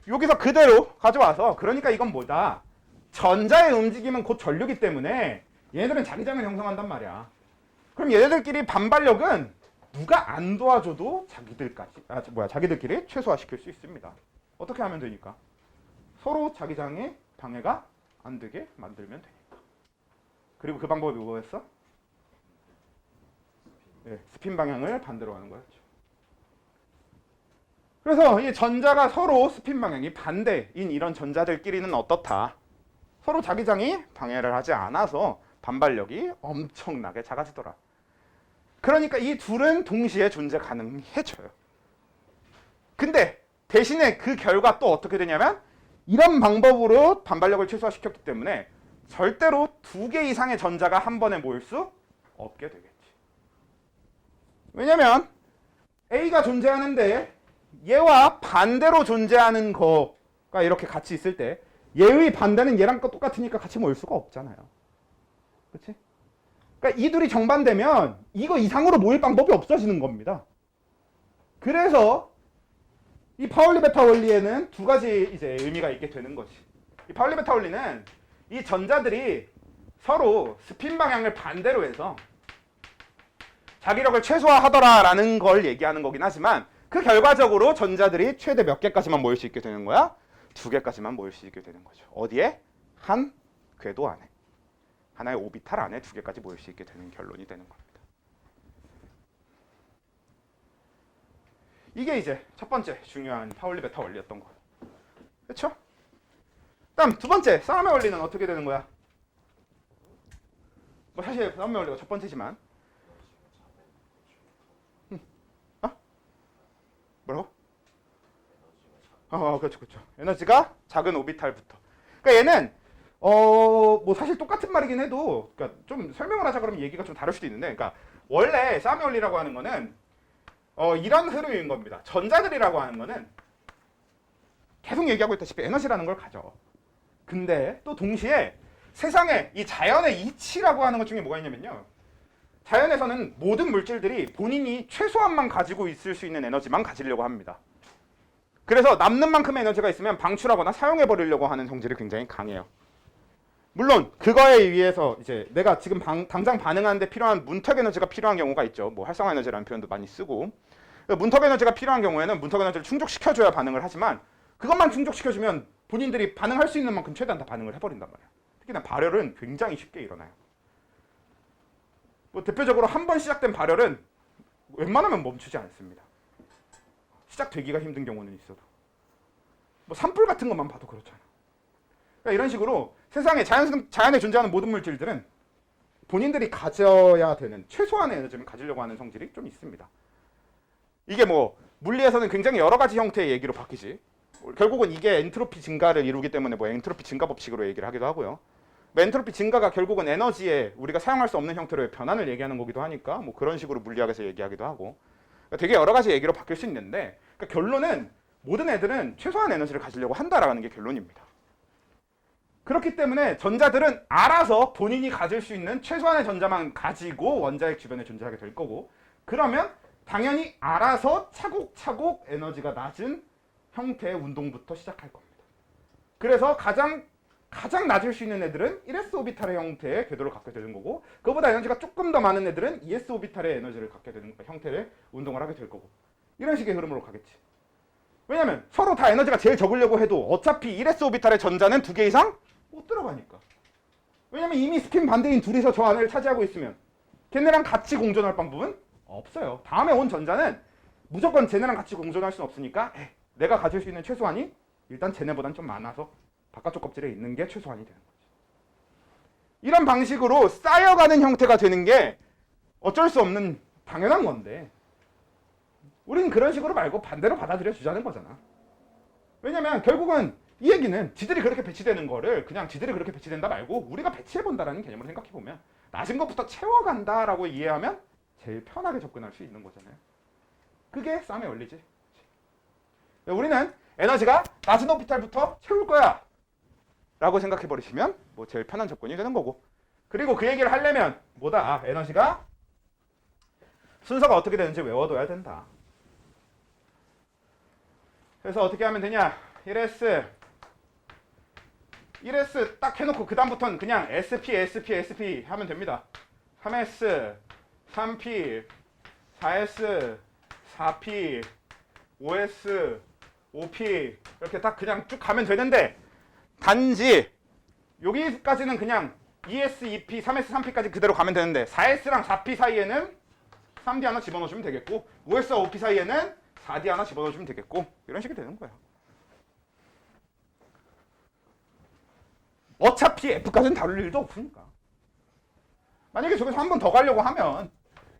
여기서 그대로 가져와서, 그러니까 이건 뭐다? 전자의 움직임은 곧 전류기 때문에 얘네들은 자기장을 형성한단 말이야. 그럼 얘네들끼리 반발력은 누가 안 도와줘도 자기들끼리 최소화시킬 수 있습니다. 어떻게 하면 되니까? 서로 자기장에 방해가 안 되게 만들면 되니까. 그리고 그 방법이 뭐였어? 네, 스핀 방향을 반대로 하는 거였죠. 그래서 이 전자가 서로 스핀 방향이 반대인 이런 전자들끼리는 어떻다? 서로 자기장이 방해를 하지 않아서 반발력이 엄청나게 작아지더라. 그러니까 이 둘은 동시에 존재 가능해져요. 근데 대신에 그 결과 또 어떻게 되냐면 이런 방법으로 반발력을 최소화시켰기 때문에 절대로 2개 이상의 전자가 한 번에 모일 수 없게 되겠지. 왜냐면 A가 존재하는데 얘와 반대로 존재하는 거가 이렇게 같이 있을 때 얘의 반대는 얘랑 똑같으니까 같이 모일 수가 없잖아요. 그렇지? 그러니까 이 둘이 정반대면 이거 이상으로 모일 방법이 없어지는 겁니다. 그래서 이 파울리 베타 원리에는 2가지 이제 의미가 있게 되는 거지. 이 파울리 베타 원리는 이 전자들이 서로 스핀 방향을 반대로 해서 자기력을 최소화하더라라는 걸 얘기하는 거긴 하지만 그 결과적으로 전자들이 최대 몇 개까지만 모일 수 있게 되는 거야? 2개까지만 모일 수 있게 되는 거죠. 어디에? 한 궤도 안에. 하나의 오비탈 안에 2개까지 모일 수 있게 되는 결론이 되는 겁니다. 이게 이제 첫 번째 중요한 파울리 베타 원리였던 거예요. 그렇죠? 다음 두 번째 싸움의 원리는 어떻게 되는 거야? 뭐 사실 싸움의 원리가 첫 번째지만 뭐라고? 그렇죠. 에너지가 작은 오비탈부터. 그러니까 얘는 뭐 사실 똑같은 말이긴 해도, 그러니까 좀 설명을 하자 그러면 얘기가 좀 다를 수도 있는데, 그러니까 원래 싸움의 원리라고 하는 거는 이런 흐름인 겁니다. 전자들이라고 하는 거는 계속 얘기하고 있다시피 에너지라는 걸 가져. 근데 또 동시에 세상에 이 자연의 이치라고 하는 것 중에 뭐가 있냐면요. 자연에서는 모든 물질들이 본인이 최소한만 가지고 있을 수 있는 에너지만 가지려고 합니다. 그래서 남는 만큼의 에너지가 있으면 방출하거나 사용해버리려고 하는 성질이 굉장히 강해요. 물론 그거에 의해서 이제 내가 지금 당장 반응하는데 필요한 문턱 에너지가 필요한 경우가 있죠. 뭐 활성화 에너지라는 표현도 많이 쓰고. 문턱 에너지가 필요한 경우에는 문턱 에너지를 충족시켜줘야 반응을 하지만 그것만 충족시켜주면 본인들이 반응할 수 있는 만큼 최대한 다 반응을 해버린단 말이야. 특히나 발열은 굉장히 쉽게 일어나요. 뭐 대표적으로 한 번 시작된 발열은 웬만하면 멈추지 않습니다. 시작되기가 힘든 경우는 있어도. 뭐 산불 같은 것만 봐도 그렇잖아. 그러니까 이런 식으로 세상에 자연에 존재하는 모든 물질들은 본인들이 가져야 되는 최소한의 에너지를 가지려고 하는 성질이 좀 있습니다. 이게 뭐 물리에서는 굉장히 여러 가지 형태의 얘기로 바뀌지. 결국은 이게 엔트로피 증가를 이루기 때문에 뭐 엔트로피 증가 법칙으로 얘기를 하기도 하고요. 엔트로피 증가가 결국은 에너지에 우리가 사용할 수 없는 형태로의 변환을 얘기하는 거기도 하니까 뭐 그런 식으로 물리학에서 얘기하기도 하고. 그러니까 되게 여러 가지 얘기로 바뀔 수 있는데, 그러니까 결론은 모든 애들은 최소한 에너지를 가지려고 한다라는 게 결론입니다. 그렇기 때문에 전자들은 알아서 본인이 가질 수 있는 최소한의 전자만 가지고 원자핵 주변에 존재하게 될 거고, 그러면 당연히 알아서 차곡차곡 에너지가 낮은 형태의 운동부터 시작할 겁니다. 그래서 가장 낮을 수 있는 애들은 1s 오비탈의 형태의 궤도를 갖게 되는 거고, 그보다 에너지가 조금 더 많은 애들은 2s 오비탈의 에너지를 갖게 되는 형태의 운동을 하게 될 거고, 이런 식의 흐름으로 가겠지. 왜냐면 서로 다 에너지가 제일 적으려고 해도 어차피 1s 오비탈의 전자는 2개 이상 못 들어가니까. 왜냐면 이미 스핀 반대인 둘이서 저 안을 차지하고 있으면 걔네랑 같이 공존할 방법은 없어요. 다음에 온 전자는 무조건 쟤네랑 같이 공존할 수는 없으니까 내가 가질 수 있는 최소한이 일단 쟤네보단 좀 많아서 바깥쪽 껍질에 있는 게 최소한이 되는 거지. 이런 방식으로 쌓여가는 형태가 되는 게 어쩔 수 없는 당연한 건데, 우린 그런 식으로 말고 반대로 받아들여 주자는 거잖아. 왜냐면 결국은 이 얘기는 지들이 그렇게 배치되는 거를 그냥 지들이 그렇게 배치된다 말고 우리가 배치해본다라는 개념으로 생각해보면 낮은 것부터 채워간다라고 이해하면 제일 편하게 접근할 수 있는 거잖아요. 그게 쌈의 원리지. 우리는 에너지가 낮은 오비탈부터 채울 거야 라고 생각해버리시면 뭐 제일 편한 접근이 되는 거고, 그리고 그 얘기를 하려면 뭐다? 에너지가 순서가 어떻게 되는지 외워둬야 된다. 그래서 어떻게 하면 되냐? 1S 딱 해놓고 그 다음부터는 그냥 SP 하면 됩니다. 3S, 3P, 4S, 4P, 5S, 5P 이렇게 딱 그냥 쭉 가면 되는데, 단지 여기까지는 그냥 2S, 2P, 3S, 3P까지 그대로 가면 되는데 4S랑 4P 사이에는 3D 하나 집어넣어주면 되겠고, 5S와 5P 사이에는 4D 하나 집어넣어주면 되겠고, 이런 식이 되는 거야. 어차피 F까지는 다룰 일도 없으니까. 만약에 저기서 한 번 더 가려고 하면,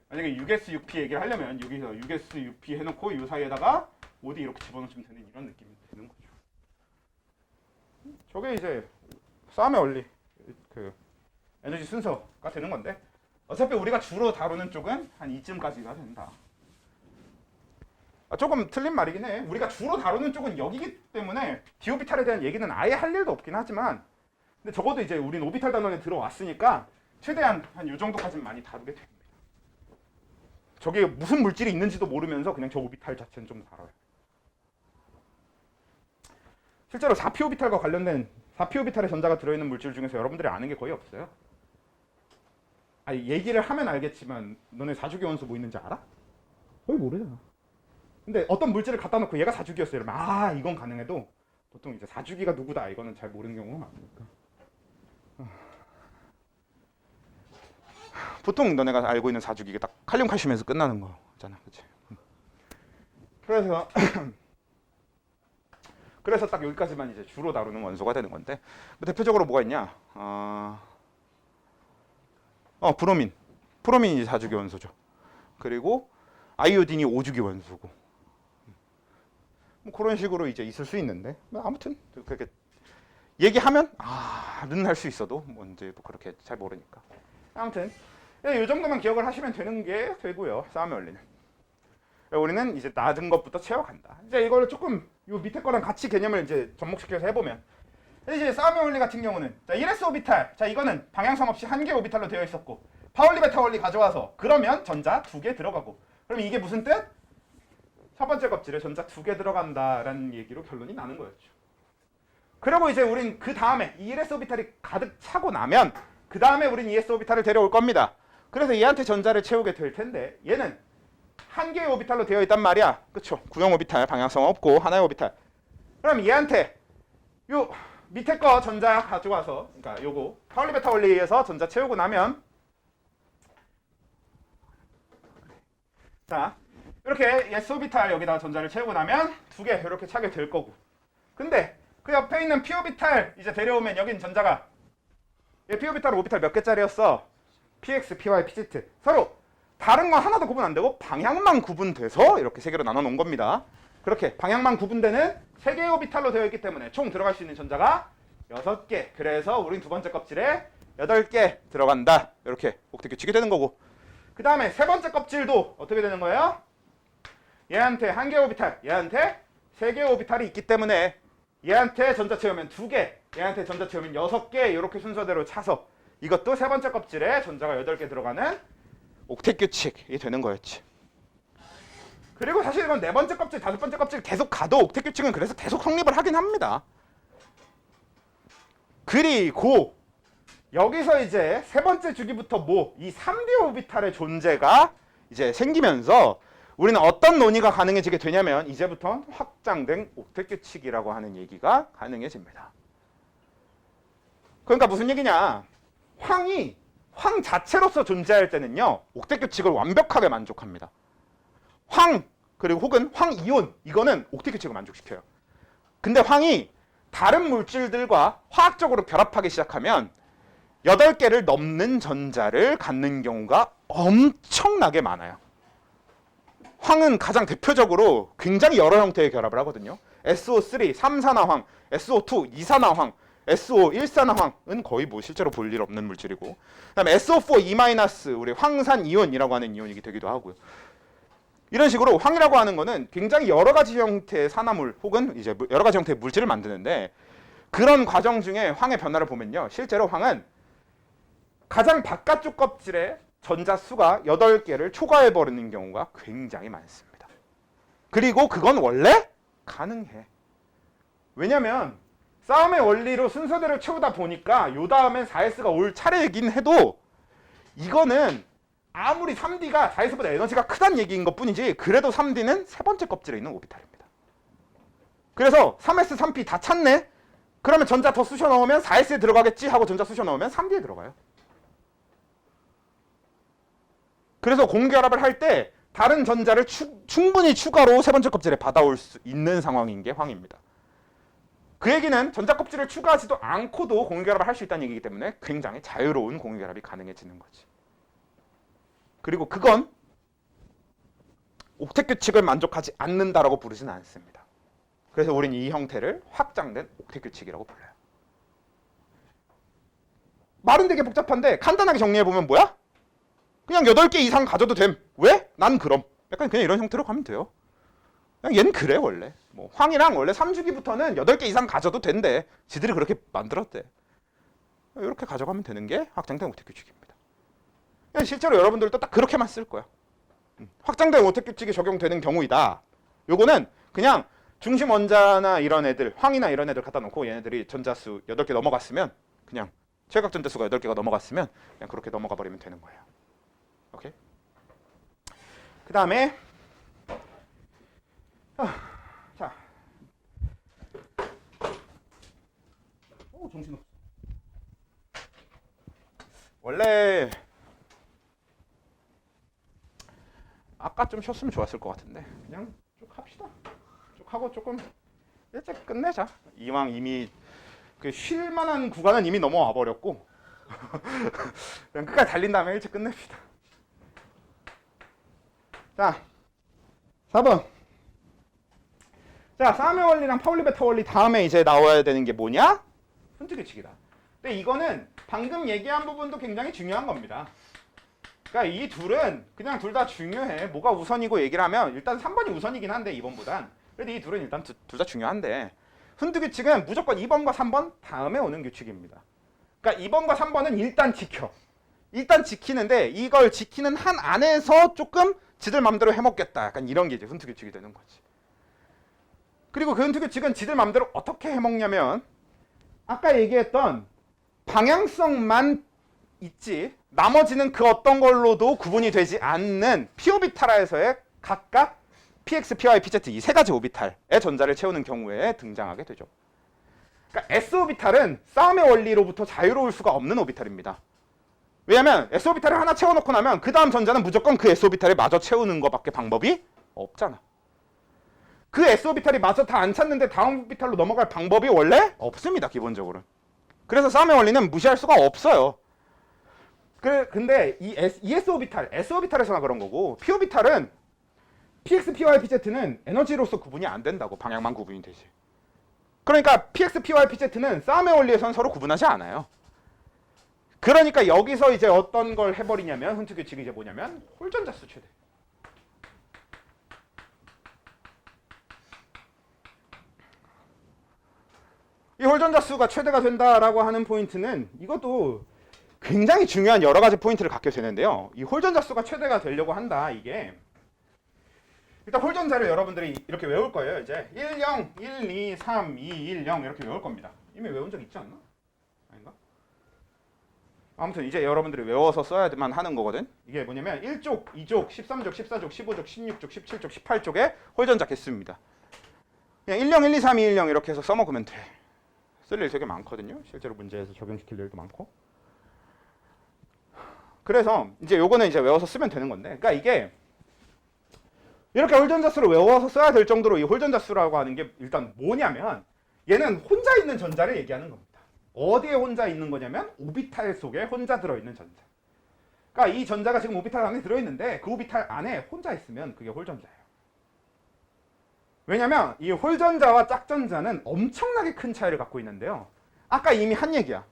만약에 6S, 6P 얘기를 하려면 여기서 6S, 6P 해놓고 이 사이에다가 5D 이렇게 집어넣으면 되는 이런 느낌이 드는 거죠. 저게 이제 싸움의 원리, 그 에너지 순서가 되는 건데, 어차피 우리가 주로 다루는 쪽은 한 이쯤까지가 된다. 조금 틀린 말이긴 해. 우리가 주로 다루는 쪽은 여기기 때문에 d 오비탈에 대한 얘기는 아예 할 일도 없긴 하지만, 근데 적어도 이제 우린 오비탈 단원에 들어왔으니까 최대한 한 이 정도까지는 많이 다루게 됩니다. 저게 무슨 물질이 있는지도 모르면서 그냥 저 오비탈 자체는 좀 다뤄요. 실제로 4p 오비탈과 관련된 4p 오비탈의 전자가 들어있는 물질 중에서 여러분들이 아는 게 거의 없어요. 아니, 얘기를 하면 알겠지만 너네 4주기 원소 뭐 있는지 알아? 거의 모르잖아. 근데 어떤 물질을 갖다 놓고 얘가 4주기였어요 이러면 아 이건 가능해도, 보통 이제 4주기가 누구다 이거는 잘 모르는 경우가 많으니까. 보통 너네가 알고 있는 4주기가 딱 칼륨 칼슘에서 끝나는 거잖아, 그치? 그래서 딱 여기까지만 이제 주로 다루는 원소가 되는 건데, 대표적으로 뭐가 있냐? 브로민이 4주기 원소죠. 그리고 아이오딘이 5주기 원소고, 뭐 그런 식으로 이제 있을 수 있는데, 아무튼 그렇게 얘기하면 는 할 수 있어도 뭔지 뭐 그렇게 잘 모르니까. 아무튼 이 정도만 기억을 하시면 되는 게 되고요. 싸움의 원리는. 우리는 이제 낮은 것부터 채워간다. 이제 이걸 조금 요 밑에 거랑 같이 개념을 이제 접목시켜서 해보면, 이제 싸움의 원리 같은 경우는 자 1s 오비탈, 자 이거는 방향성 없이 한 개 오비탈로 되어 있었고 파울리 베타 원리 가져와서 그러면 전자 2개 들어가고, 그럼 이게 무슨 뜻? 첫 번째 껍질에 전자 2개 들어간다라는 얘기로 결론이 나는 거였죠. 그리고 이제 우린 그 다음에 이 1s 오비탈이 가득 차고 나면 그 다음에 우린 2s 오비탈을 데려올 겁니다. 그래서 얘한테 전자를 채우게 될 텐데, 얘는 한 개의 오비탈로 되어 있단 말이야. 그쵸? 구형 오비탈, 방향성 없고 하나의 오비탈. 그럼 얘한테 요 밑에 거 전자 가져와서, 그러니까 요거 파울리 베타 원리에 의해서 전자 채우고 나면, 자 이렇게 s 오비탈 여기다가 전자를 채우고 나면 2개 이렇게 차게 될 거고, 근데 그 옆에 있는 p 오비탈 이제 데려오면 여긴 전자가, 얘 p 오비탈은 오비탈 몇 개짜리였어? px, py, pz. 서로 다른 건 하나도 구분 안 되고 방향만 구분돼서 이렇게 세 개로 나눠 놓은 겁니다. 그렇게 방향만 구분되는 3개의 오비탈로 되어 있기 때문에 총 들어갈 수 있는 전자가 6개. 그래서 우린 두 번째 껍질에 8개 들어간다. 이렇게 꼭대 규칙이 되는 거고, 그 다음에 세 번째 껍질도 어떻게 되는 거예요? 얘한테 1개 오비탈, 얘한테 3개 오비탈이 있기 때문에 얘한테 전자 채우면 2개, 얘한테 전자 채우면 6개 이렇게 순서대로 차서 이것도 세 번째 껍질에 전자가 8개 들어가는 옥텟 규칙이 되는 거였지. 그리고 사실 이건 네 번째 껍질, 다섯 번째 껍질 계속 가도 옥텟 규칙은 그래서 계속 성립을 하긴 합니다. 그리고 여기서 이제 세 번째 주기부터 이 3D 오비탈의 존재가 이제 생기면서 우리는 어떤 논의가 가능해지게 되냐면 이제부터 확장된 옥텟 규칙이라고 하는 얘기가 가능해집니다. 그러니까 무슨 얘기냐? 황 자체로서 존재할 때는요, 옥텟 규칙을 완벽하게 만족합니다. 그리고 혹은 황이온, 이거는 옥텟 규칙을 만족시켜요. 근데 황이 다른 물질들과 화학적으로 결합하기 시작하면 8개를 넘는 전자를 갖는 경우가 엄청나게 많아요. 황은 가장 대표적으로 굉장히 여러 형태의 결합을 하거든요. SO3, 3산화황, SO2, 2산화황, SO, 1산화황은 거의 뭐 실제로 볼 일 없는 물질이고, 그다음에 SO4, E-, 우리 황산 이온이라고 하는 이온이 되기도 하고요. 이런 식으로 황이라고 하는 거는 굉장히 여러 가지 형태의 산화물 혹은 이제 여러 가지 형태의 물질을 만드는데, 그런 과정 중에 황의 변화를 보면요, 실제로 황은 가장 바깥쪽 껍질에 전자 수가 8개를 초과해 버리는 경우가 굉장히 많습니다. 그리고 그건 원래 가능해. 왜냐면 싸움의 원리로 순서대로 채우다 보니까 요 다음엔 4S가 올 차례이긴 해도 이거는 아무리 3D가 4S보다 에너지가 크다는 얘기인 것 뿐이지, 그래도 3D는 세 번째 껍질에 있는 오비탈입니다. 그래서 3S, 3P 다 찼네? 그러면 전자 더 쑤셔 넣으면 4S에 들어가겠지 하고 전자 쑤셔 넣으면 3D에 들어가요. 그래서 공결합을 할 때 다른 전자를 충분히 추가로 세 번째 껍질에 받아올 수 있는 상황인 게 황입니다. 그 얘기는 전자 껍질을 추가하지도 않고도 공유결합을 할 수 있다는 얘기이기 때문에 굉장히 자유로운 공유결합이 가능해지는 거지. 그리고 그건 옥텟 규칙을 만족하지 않는다라고 부르지는 않습니다. 그래서 우린 이 형태를 확장된 옥텟 규칙이라고 불러요. 말은 되게 복잡한데 간단하게 정리해보면 뭐야? 그냥 8개 이상 가져도 됨. 왜? 난 그럼. 약간 그냥 이런 형태로 가면 돼요. 그냥 얘는 그래 원래. 뭐 황이랑 원래 3주기부터는 8개 이상 가져도 된대. 지들이 그렇게 만들었대. 이렇게 가져가면 되는 게 확장된 옥텟 규칙입니다. 실제로 여러분들도 딱 그렇게만 쓸 거야. 확장된 옥텟 규칙이 적용되는 경우이다. 요거는 그냥 중심 원자나 이런 애들, 황이나 이런 애들 갖다 놓고 얘네들이 전자수 8개 넘어갔으면, 그냥 최각 전자수가 8개가 넘어갔으면 그냥 그렇게 넘어가 버리면 되는 거예요. 오케이? 그 다음에 자, 정신없어. 원래 아까 좀 쉬었으면 좋았을 것 같은데 그냥 쭉 합시다. 쭉 하고 조금 일찍 끝내자. 이왕 이미 그 쉴만한 구간은 이미 넘어와 버렸고 그냥 끝까지 달린 다음에 일찍 끝냅시다. 자, 4번. 자, 싸움의 원리랑 파울리 베타 원리 다음에 이제 나와야 되는 게 뭐냐? 훈트 규칙이다. 근데 이거는 방금 얘기한 부분도 굉장히 중요한 겁니다. 그러니까 이 둘은 그냥 둘 다 중요해. 뭐가 우선이고 얘기를 하면 일단 3번이 우선이긴 한데 2번보단. 그래도 이 둘은 일단 둘 다 중요한데, 훈트 규칙은 무조건 2번과 3번 다음에 오는 규칙입니다. 그러니까 2번과 3번은 일단 지켜. 일단 지키는데 이걸 지키는 한 안에서 조금 지들 맘대로 해먹겠다. 약간 이런 게 이제 훈트 규칙이 되는 거지. 그리고 그 훈트 규칙은 지들 맘대로 어떻게 해먹냐면 아까 얘기했던 방향성만 있지 나머지는 그 어떤 걸로도 구분이 되지 않는 p-오비탈에서의 각각 px, py, pz 이 세 가지 오비탈의 전자를 채우는 경우에 등장하게 되죠. 그러니까 s-오비탈은 싸움의 원리로부터 자유로울 수가 없는 오비탈입니다. 왜냐면 s-오비탈을 하나 채워놓고 나면 그 다음 전자는 무조건 그 s-오비탈에 마저 채우는 것밖에 방법이 없잖아. 그 s-오비탈이 마저 다 안 찼는데 다음 오비탈로 넘어갈 방법이 원래 없습니다. 기본적으로. 그래서 싸움의 원리는 무시할 수가 없어요. 근데 이 s-오비탈, s-오비탈에서나 그런 거고 p-오비탈은 px, py, pz는 에너지로서 구분이 안 된다고. 방향만 구분이 되지. 그러니까 px, py, pz는 싸움의 원리에서는 서로 구분하지 않아요. 그러니까 여기서 이제 어떤 걸 해버리냐면 훈트 규칙이 이제 뭐냐면 홀전자수 최대. 이 홀전자 수가 최대가 된다라고 하는 포인트는 이것도 굉장히 중요한 여러 가지 포인트를 갖게 되는데요. 이 홀전자 수가 최대가 되려고 한다. 이게 일단 홀전자를 여러분들이 이렇게 외울 거예요. 이제 1, 0, 1, 2, 3, 2, 1, 0 이렇게 외울 겁니다. 이미 외운 적 있지 않나? 아닌가? 아무튼 이제 여러분들이 외워서 써야만 하는 거거든. 이게 뭐냐면 1족, 2족, 13족, 14족, 15족, 16족, 17족, 18족의 홀전자 개수입니다. 그냥 1, 0, 1, 2, 3, 2, 1, 0 이렇게 해서 써먹으면 돼. 쓸 일 되게 많거든요. 실제로 문제에서 적용시킬 일도 많고. 그래서 이제 요거는 이제 외워서 쓰면 되는 건데, 그러니까 이게 이렇게 홀전자 수를 외워서 써야 될 정도로 이 홀전자 수라고 하는 게 일단 뭐냐면 얘는 혼자 있는 전자를 얘기하는 겁니다. 어디에 혼자 있는 거냐면 오비탈 속에 혼자 들어있는 전자. 그러니까 이 전자가 지금 오비탈 안에 들어있는데 그 오비탈 안에 혼자 있으면 그게 홀전자예요. 왜냐면 이 홀전자와 짝전자는 엄청나게 큰 차이를 갖고 있는데요. 아까 이미 한 얘기야.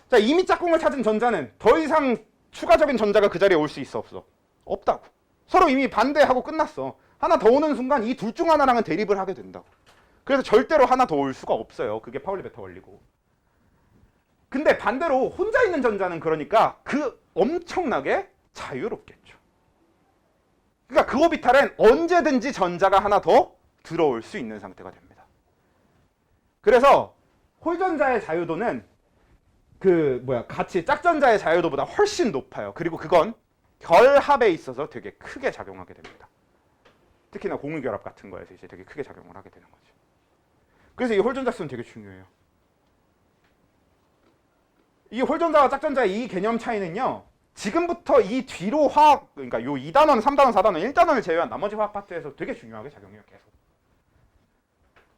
자, 이미 짝꿍을 찾은 전자는 더 이상 추가적인 전자가 그 자리에 올 수 있어 없어? 없다고. 서로 이미 반대하고 끝났어. 하나 더 오는 순간 이 둘 중 하나랑은 대립을 하게 된다고. 그래서 절대로 하나 더 올 수가 없어요. 그게 파울리 베터 원리고. 근데 반대로 혼자 있는 전자는 그러니까 그 엄청나게 자유롭겠죠. 그러니까 그 오비탈엔 언제든지 전자가 하나 더 들어올 수 있는 상태가 됩니다. 그래서 홀전자의 자유도는 같이 짝전자의 자유도보다 훨씬 높아요. 그리고 그건 결합에 있어서 되게 크게 작용하게 됩니다. 특히나 공유결합 같은 거에서 이제 되게 크게 작용을 하게 되는 거죠. 그래서 이 홀전자 수는 되게 중요해요. 이 홀전자와 짝전자의 이 개념 차이는요, 지금부터 이 뒤로 화학, 그러니까 요 2단원, 3단원, 4단원, 1단원을 제외한 나머지 화학 파트에서 되게 중요하게 작용해요, 계속.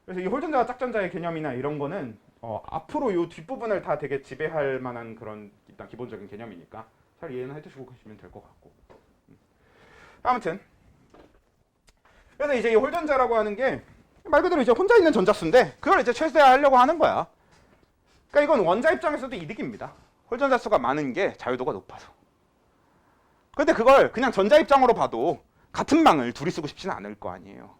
그래서 이 홀전자와 짝전자의 개념이나 이런 거는 앞으로 요 뒷부분을 다 되게 지배할 만한 그런 일단 기본적인 개념이니까 잘 이해는 해두시고 계시면 될 것 같고. 아무튼 그래서 이제 이 홀전자라고 하는 게 말 그대로 이제 혼자 있는 전자수인데 그걸 이제 최소화하려고 하는 거야. 그러니까 이건 원자 입장에서도 이득입니다. 홀전자 수가 많은 게 자유도가 높아서. 근데 그걸 그냥 전자 입장으로 봐도 같은 방을 둘이 쓰고 싶지는 않을 거 아니에요.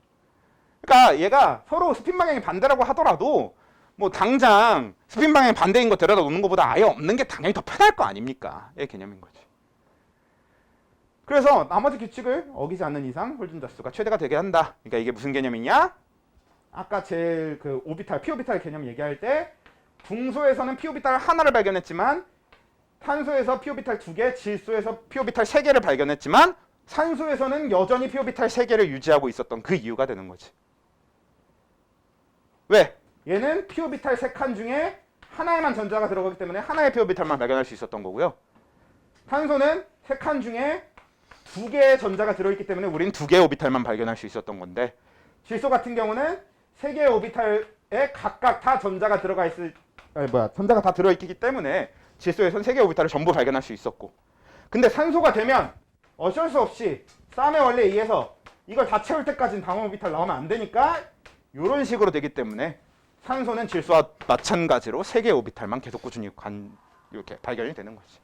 그러니까 얘가 서로 스핀 방향이 반대라고 하더라도 뭐 당장 스핀 방향이 반대인 거 데려다 놓는 것보다 아예 없는 게 당연히 더 편할 거 아닙니까? 이 개념인 거지. 그래서 나머지 규칙을 어기지 않는 이상 홀전자 수가 최대가 되게 한다. 그러니까 이게 무슨 개념이냐? 아까 제일 그 오비탈, p-오비탈 개념 얘기할 때 중소에서는 p-오비탈 하나를 발견했지만 탄소에서 p-오비탈 2개, 질소에서 p-오비탈 3개를 발견했지만 산소에서는 여전히 p-오비탈 3개를 유지하고 있었던 그 이유가 되는 거지. 왜? 얘는 p-오비탈 3칸 중에 하나에만 전자가 들어가기 때문에 하나의 p-오비탈만 발견할 수 있었던 거고요. 탄소는 3칸 중에 2개의 전자가 들어있기 때문에 우리는 2개의 오비탈만 발견할 수 있었던 건데 질소 같은 경우는 3개의 오비탈에 각각 다 전자가 들어가 있을 전자가 다 들어있기 때문에 질소에서는 3개의 오비탈을 전부 발견할 수 있었고 근데 산소가 되면 어쩔 수 없이 쌈의 원리에 의해서 이걸 다 채울 때까지는 다음 오비탈 나오면 안 되니까 이런 식으로 되기 때문에 산소는 질소와 마찬가지로 3개의 오비탈만 계속 꾸준히 이렇게 발견이 되는 거지.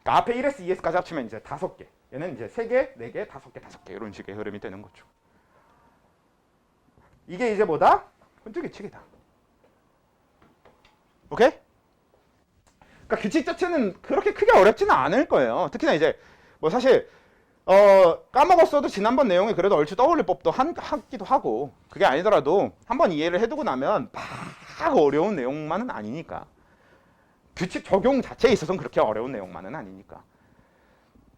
그러니까 앞에 1s, 2s까지 합치면 이제 5개. 얘는 이제 3개, 4개, 5개, 5개 이런 식의 흐름이 되는 거죠. 이게 이제 뭐다? 혼주 규칙이다. 오케이? 그러니까 규칙 자체는 그렇게 크게 어렵지는 않을 거예요. 특히나 이제 뭐 사실 까먹었어도 지난번 내용이 그래도 얼추 떠올릴 법도 하기도 하고 그게 아니더라도 한번 이해를 해두고 나면 막 어려운 내용만은 아니니까 규칙 적용 자체에 있어서는 그렇게 어려운 내용만은 아니니까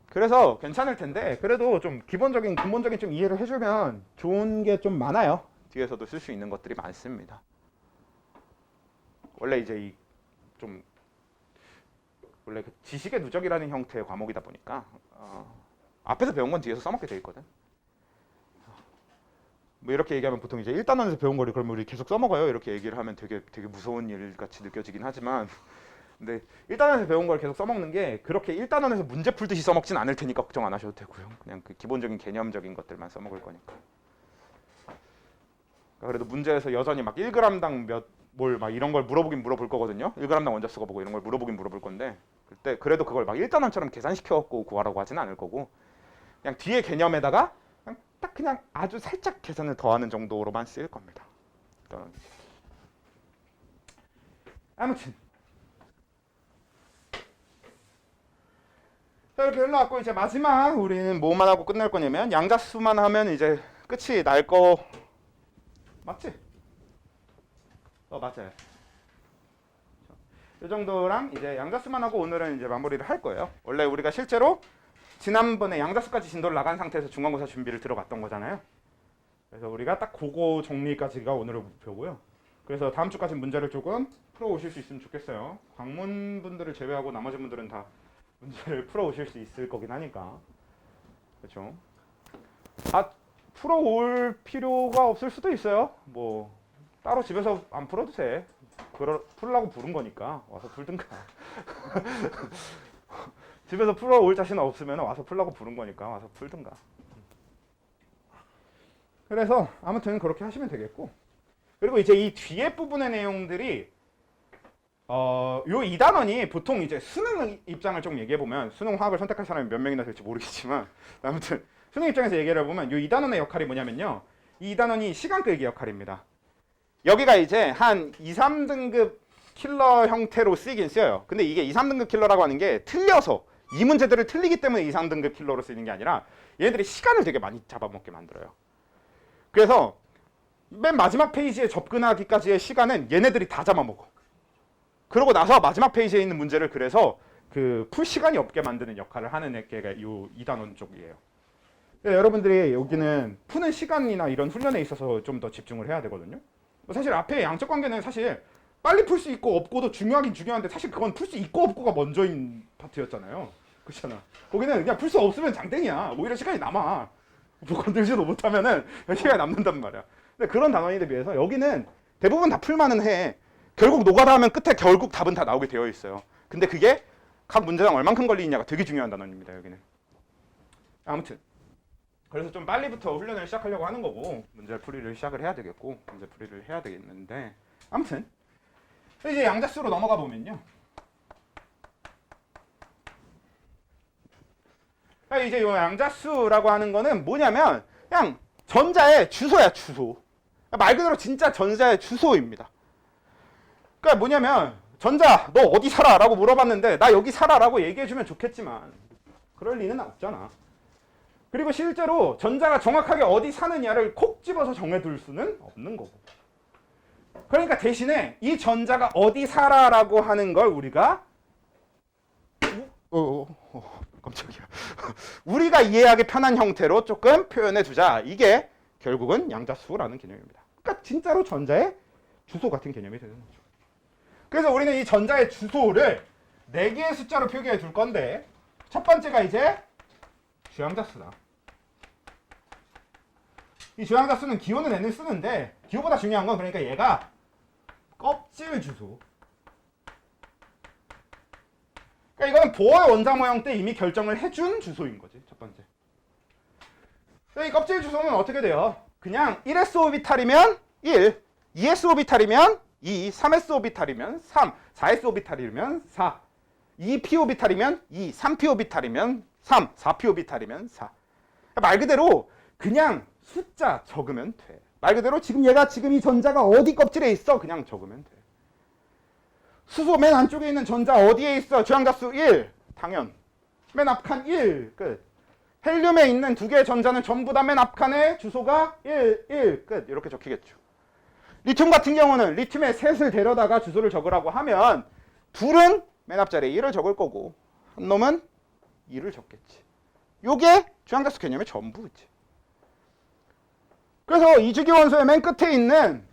그래서 괜찮을 텐데 그래도 좀 기본적인 근본적인 좀 이해를 해주면 좋은 게 좀 많아요. 뒤에서도 쓸 수 있는 것들이 많습니다. 원래 이제 원래 그 지식의 누적이라는 형태의 과목이다 보니까 앞에서 배운 건 뒤에서 써먹게 돼 있거든. 뭐 이렇게 얘기하면 보통 이제 1단원에서 배운 거를 그러면 우리 계속 써먹어요 이렇게 얘기를 하면 되게 무서운 일 같이 느껴지긴 하지만 근데 1단원에서 배운 걸 계속 써먹는 게 그렇게 1단원에서 문제 풀듯이 써먹진 않을 테니까 걱정 안 하셔도 되고요. 그냥 그 기본적인 개념적인 것들만 써먹을 거니까. 그래도 문제에서 여전히 막 1g당 몇 몰 막 이런 걸 물어볼 거거든요. 1g당 원자수가 보고 이런 걸 물어볼 건데 그때 그래도 그걸 막 1단원처럼 계산시켜갖고 구하라고 하진 않을 거고 그냥 뒤에 개념에다가 그냥 아주 살짝 계산을 더하는 정도로만 쓰일 겁니다. 그러니까 아무튼 자, 이렇게 흘러왔고 이제 마지막 우리는 뭐만 하고 끝날 거냐면 양자수만 하면 이제 끝이 날 거 맞지? 맞아요. 이 정도랑 이제 양자수만 하고 오늘은 이제 마무리를 할 거예요. 원래 우리가 실제로 지난번에 양자수까지 진도를 나간 상태에서 중간고사 준비를 들어갔던 거잖아요. 그래서 우리가 딱 그거 정리까지가 오늘의 목표고요. 그래서 다음 주까지 문제를 조금 풀어 오실 수 있으면 좋겠어요. 광문분들을 제외하고 나머지 분들은 다 문제를 풀어 오실 수 있을 거긴 하니까. 그렇죠? 다 풀어 올 필요가 없을 수도 있어요. 뭐 따로 집에서 안 풀어도 돼. 풀라고 부른 거니까 와서 풀든가. 집에서 풀어 올 자신 없으면 와서 풀라고 부른 거니까 와서 풀든가. 그래서 아무튼 그렇게 하시면 되겠고. 그리고 이제 이 뒤에 부분의 내용들이 요 2단원이 보통 이제 수능 입장을 좀 얘기해 보면 수능 화학을 선택할 사람이 몇 명이나 될지 모르겠지만 아무튼 수능 입장에서 얘기를 해보면 요 2단원의 역할이 뭐냐면요. 이 2단원이 시간 끌기 역할입니다. 여기가 이제 한 2, 3등급 킬러 형태로 쓰이긴 쓰여요. 근데 이게 2, 3등급 킬러라고 하는 게 틀려서 이 문제들을 틀리기 때문에 2, 3등급 킬러로 쓰이는 게 아니라 얘네들이 시간을 되게 많이 잡아먹게 만들어요. 그래서 맨 마지막 페이지에 접근하기까지의 시간은 얘네들이 다 잡아먹어. 그러고 나서 마지막 페이지에 있는 문제를 그래서 그 풀 시간이 없게 만드는 역할을 하는 애가 이 2단원 쪽이에요. 여러분들이 여기는 푸는 시간이나 이런 훈련에 있어서 좀 더 집중을 해야 되거든요. 사실 앞에 양적 관계는 사실 빨리 풀 수 있고 없고도 중요하긴 중요한데 사실 그건 풀 수 있고 없고가 먼저인 파트였잖아요. 그렇잖아. 거기는 그냥 풀 수 없으면 장땡이야. 오히려 시간이 남아. 뭐 건들지도 못하면은 시간이 남는단 말이야. 근데 그런 단원에 비해서 여기는 대부분 다 풀만은 해. 결국 노가다 하면 끝에 결국 답은 다 나오게 되어 있어요. 근데 그게 각 문제당 얼만큼 걸리느냐가 되게 중요한 단원입니다. 여기는. 아무튼 그래서 좀 빨리부터 훈련을 시작하려고 하는 거고 문제 풀이를 시작을 해야 되겠고 문제 풀이를 해야 되겠는데 아무튼 이제 양자수로 넘어가 보면요. 이제 이 양자수라고 하는 거는 뭐냐면 그냥 전자의 주소야, 주소. 말 그대로 진짜 전자의 주소입니다. 그러니까 뭐냐면 전자 너 어디 살아? 라고 물어봤는데 나 여기 살아 라고 얘기해주면 좋겠지만 그럴 리는 없잖아. 그리고 실제로 전자가 정확하게 어디 사느냐를 콕 집어서 정해둘 수는 없는 거고. 그러니까 대신에 이 전자가 어디 살아라고 하는 걸 우리가 깜짝이야. 우리가 이해하기 편한 형태로 조금 표현해 두자. 이게 결국은 양자수라는 개념입니다. 그러니까 진짜로 전자의 주소 같은 개념이 되는 거죠. 그래서 우리는 이 전자의 주소를 4개의 숫자로 표기해 둘 건데 첫 번째가 이제 주양자수다. 이 주양자수는 기호는 n을 쓰는데 기호보다 중요한 건 그러니까 얘가 껍질 주소. 그러니까 이거는 보어의 원자 모형 때 이미 결정을 해준 주소인 거지. 첫 번째. 이 껍질 주소는 어떻게 돼요? 그냥 1s 오비탈이면 1, 2s 오비탈이면 2, 3s 오비탈이면 3, 4s 오비탈이면 4, 2p 오비탈이면 2, 3p 오비탈이면 3, 4p 오비탈이면 4. 말 그대로 그냥 숫자 적으면 돼. 말 그대로 지금 얘가 지금 이 전자가 어디 껍질에 있어? 그냥 적으면 돼. 수소 맨 안쪽에 있는 전자 어디에 있어? 주양자수 1. 당연. 맨 앞칸 1. 끝. 헬륨에 있는 2개의 전자는 전부 다 맨 앞칸에 주소가 1, 1. 끝. 이렇게 적히겠죠. 리튬 같은 경우는 리튬에 셋을 데려다가 주소를 적으라고 하면 둘은 맨 앞자리에 1을 적을 거고 한 놈은 2를 적겠지. 요게 주양자수 개념의 전부지. 그래서 이주기 원소의 맨 끝에 있는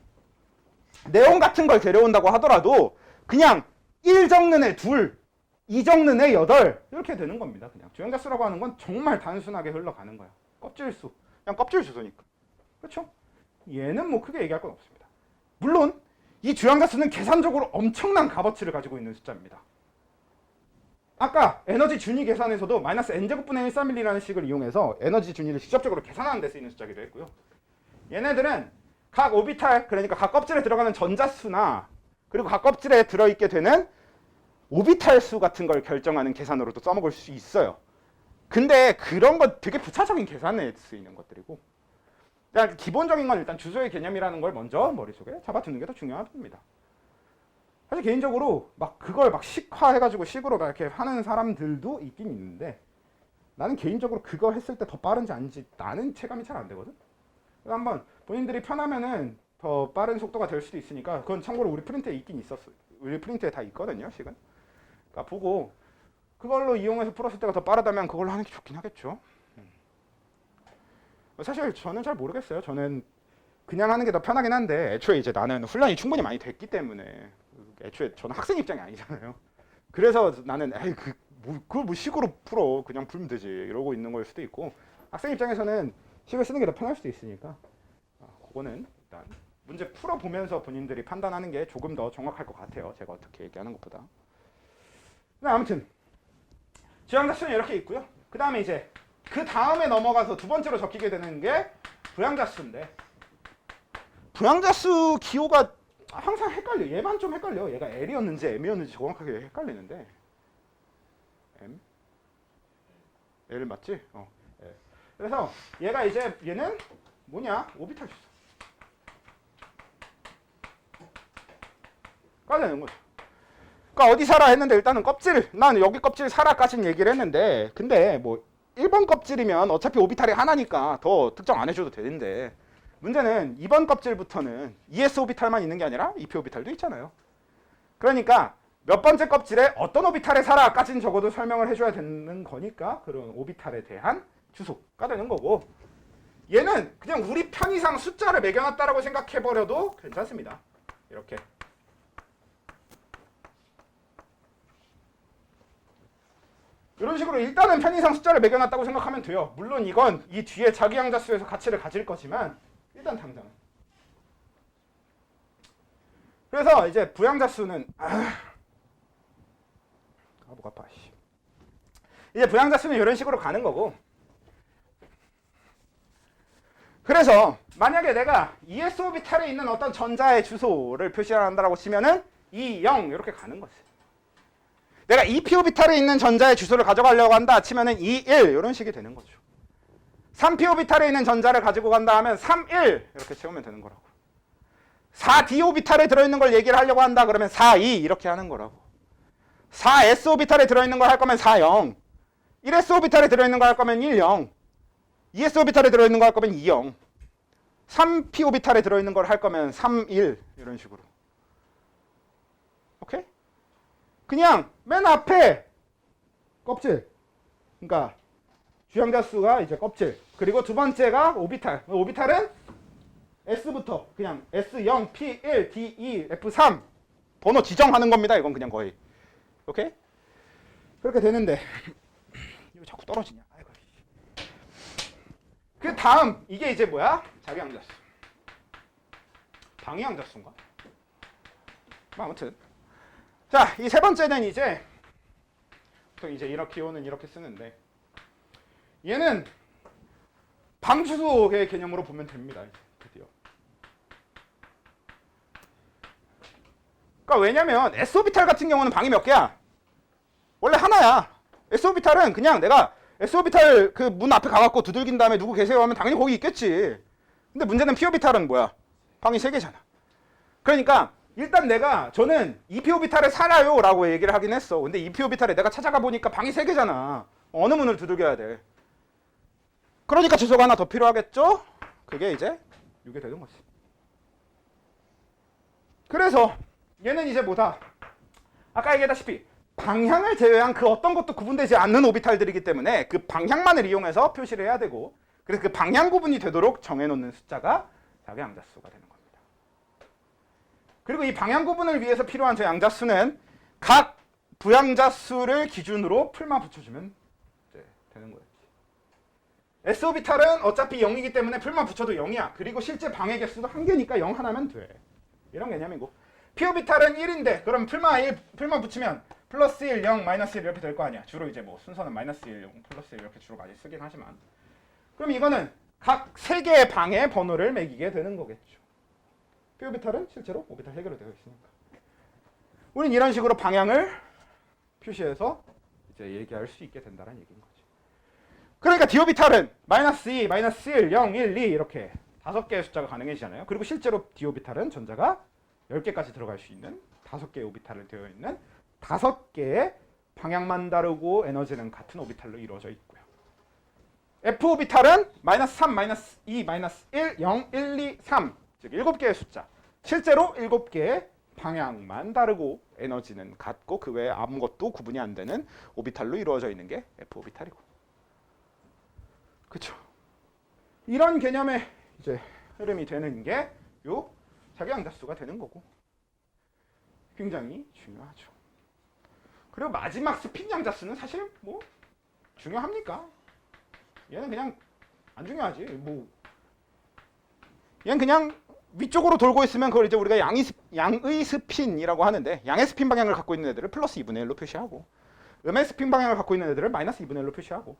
네온 같은 걸 데려온다고 하더라도 그냥 1 적는 애 2, 2 적는 애 8 이렇게 되는 겁니다. 그냥 주양자수라고 하는 건 정말 단순하게 흘러가는 거야. 껍질수. 그냥 껍질 주소니까. 그렇죠? 얘는 뭐 크게 얘기할 건 없습니다. 물론 이 주양자수는 계산적으로 엄청난 값어치를 가지고 있는 숫자입니다. 아까 에너지 준위 계산에서도 마이너스 n제곱분의 131이라는 식을 이용해서 에너지 준위를 직접적으로 계산하는 데 쓰이는 숫자기도 했고요. 얘네들은 각 오비탈, 그러니까 각 껍질에 들어가는 전자수나 그리고 각 껍질에 들어있게 되는 오비탈 수 같은 걸 결정하는 계산으로도 써먹을 수 있어요. 근데 그런 거 되게 부차적인 계산에 쓰이는 것들이고 그냥 기본적인 건 일단 주소의 개념이라는 걸 먼저 머릿속에 잡아두는 게 더 중요합니다. 사실 개인적으로 막 그걸 막 식화해가지고 식으로 막 이렇게 하는 사람들도 있긴 있는데 나는 개인적으로 그거 했을 때 더 빠른지 아닌지 나는 체감이 잘 안 되거든. 그래서 한번 본인들이 편하면은 더 빠른 속도가 될 수도 있으니까 그건 참고로 우리 프린트에 있긴 있었어. 우리 프린트에 다 있거든요, 식은. 그러니까 보고 그걸로 이용해서 풀었을 때가 더 빠르다면 그걸로 하는 게 좋긴 하겠죠. 사실 저는 잘 모르겠어요. 저는 그냥 하는 게 더 편하긴 한데 애초에 이제 나는 훈련이 충분히 많이 됐기 때문에 애초에 저는 학생 입장이 아니잖아요. 그래서 나는 에이 그걸 뭐 식으로 풀어 그냥 풀면 되지 이러고 있는 걸 수도 있고 학생 입장에서는 식을 쓰는 게 더 편할 수도 있으니까 그거는 일단 문제 풀어보면서 본인들이 판단하는 게 조금 더 정확할 것 같아요. 제가 어떻게 얘기하는 것보다. 근데 아무튼 지향자수는 이렇게 있고요. 그 다음에 이제 그 다음에 넘어가서 두 번째로 적히게 되는 게 부양자수인데 부양자수 기호가 항상 헷갈려. 얘만 좀 헷갈려. 얘가 L이었는지 M이었는지 정확하게 헷갈리는데 M? L 맞지? L. 그래서 얘가 이제 얘는 뭐냐? 오비탈 주소. 까지는 거죠. 그러니까 어디 살아 했는데 일단은 껍질. 난 여기 껍질 살아까지는 얘기를 했는데 근데 뭐 1번 껍질이면 어차피 오비탈이 하나니까 더 특정 안 해줘도 되는데 문제는 2번 껍질부터는 ES 오비탈만 있는 게 아니라 EP 오비탈도 있잖아요. 그러니까 몇 번째 껍질에 어떤 오비탈에 살아까지는 적어도 설명을 해줘야 되는 거니까 그런 오비탈에 대한 주소가 되는 거고 얘는 그냥 우리 편의상 숫자를 매겨놨다라고 생각해버려도 괜찮습니다. 이렇게 이런 식으로 일단은 편의상 숫자를 매겨놨다고 생각하면 돼요. 물론 이건 이 뒤에 자기양자수에서 가치를 가질 거지만 일단 당장은. 그래서 이제 부양자수는 목 아파. 이제 부양자수는 이런 식으로 가는 거고 그래서 만약에 내가 ES 오비탈에 있는 어떤 전자의 주소를 표시한다라고 치면은 2, 0 이렇게 가는 거지. 내가 EP 오비탈에 있는 전자의 주소를 가져가려고 한다 치면은 2, 1 이런 식이 되는 거죠. 3p 오비탈에 있는 전자를 가지고 간다 하면 3, 1 이렇게 채우면 되는 거라고. 4d 오비탈에 들어있는 걸 얘기를 하려고 한다 그러면 4, 2 이렇게 하는 거라고. 4s 오비탈에 들어있는 걸 할 거면 4, 0 1s 오비탈에 들어있는 걸 할 거면 1, 0 2s 오비탈에 들어있는 걸 할 거면 2, 0 3p 오비탈에 들어있는 걸 할 거면 3, 1 이런 식으로. 오케이? 그냥 맨 앞에 껍질. 그러니까 주양자수가 이제 껍질. 그리고 두 번째가 오비탈. 오비탈은 S부터 그냥 S0, P1, D2, F3 번호 지정하는 겁니다. 이건 그냥 거의. 오케이? 그렇게 되는데 이거 자꾸 떨어지냐? 아이고. 그 다음 이게 이제 뭐야? 자기양자수. 방위양자수인가? 아무튼 자, 이 세 번째는 이제 보통 이제 이렇게 기호는 이렇게 쓰는데 얘는 방주소의 개념으로 보면 됩니다. 이제 드디어. 그러니까 왜냐면 S오비탈 같은 경우는 방이 몇 개야? 원래 하나야. S오비탈은 그냥 내가 S오비탈 그 문 앞에 가갖고 두들긴 다음에 누구 계세요 하면 당연히 거기 있겠지. 근데 문제는 P오비탈은 뭐야? 방이 3개잖아. 그러니까 일단 저는 EP오비탈에 살아요 라고 얘기를 하긴 했어. 근데 EP오비탈에 내가 찾아가 보니까 방이 3개잖아. 어느 문을 두들겨야 돼? 그러니까 주소가 하나 더 필요하겠죠? 그게 이제 이게 되는 거지. 그래서 얘는 이제 뭐다? 아까 얘기했다시피 방향을 제외한 그 어떤 것도 구분되지 않는 오비탈들이기 때문에 그 방향만을 이용해서 표시를 해야 되고 그래서 그 방향 구분이 되도록 정해놓는 숫자가 자기양자수가 되는 겁니다. 그리고 이 방향 구분을 위해서 필요한 저 양자수는 각 부양자수를 기준으로 풀만 붙여주면 이제 되는 거예요. S오비탈은 어차피 0이기 때문에 풀만 붙여도 0이야. 그리고 실제 방의 개수도 1개니까 0 하나면 돼. 이런 개념이고 P오비탈은 1인데 그럼 풀만 붙이면 플러스 1, 0, 마이너스 1 이렇게 될 거 아니야. 주로 이제 뭐 순서는 마이너스 1, 0, 플러스 1 이렇게 주로 많이 쓰긴 하지만 그럼 이거는 각 3개의 방의 번호를 매기게 되는 거겠죠. P오비탈은 실제로 오비탈 3개로 되어 있으니까 우린 이런 식으로 방향을 표시해서 이제 얘기할 수 있게 된다는 얘기인 거지. 그러니까 D오비탈은 마이너스 2, 마이너스 1, 0, 1, 2 이렇게 5개의 숫자가 가능해지잖아요. 그리고 실제로 D오비탈은 전자가 10개까지 들어갈 수 있는 5개의 오비탈로 되어 있는 5개의 방향만 다르고 에너지는 같은 오비탈로 이루어져 있고요. F 오비탈은 마이너스 3, 마이너스 2, 마이너스 1, 0, 1, 2, 3 즉 7개의 숫자. 실제로 7개의 방향만 다르고 에너지는 같고 그 외에 아무것도 구분이 안 되는 오비탈로 이루어져 있는 게 F 오비탈이고. 그렇죠? 이런 개념의 이제 흐름이 되는 게 요 자기양자수가 되는 거고. 굉장히 중요하죠. 그리고 마지막 스핀 양자수는 사실 뭐 중요합니까? 얘는 그냥 안 중요하지. 뭐 얘는 그냥 위쪽으로 돌고 있으면 그걸 이제 우리가 양의 스핀이라고 하는데, 양의 스핀 방향을 갖고 있는 애들을 플러스 2분의 1로 표시하고 음의 스핀 방향을 갖고 있는 애들을 마이너스 2분의 1로 표시하고.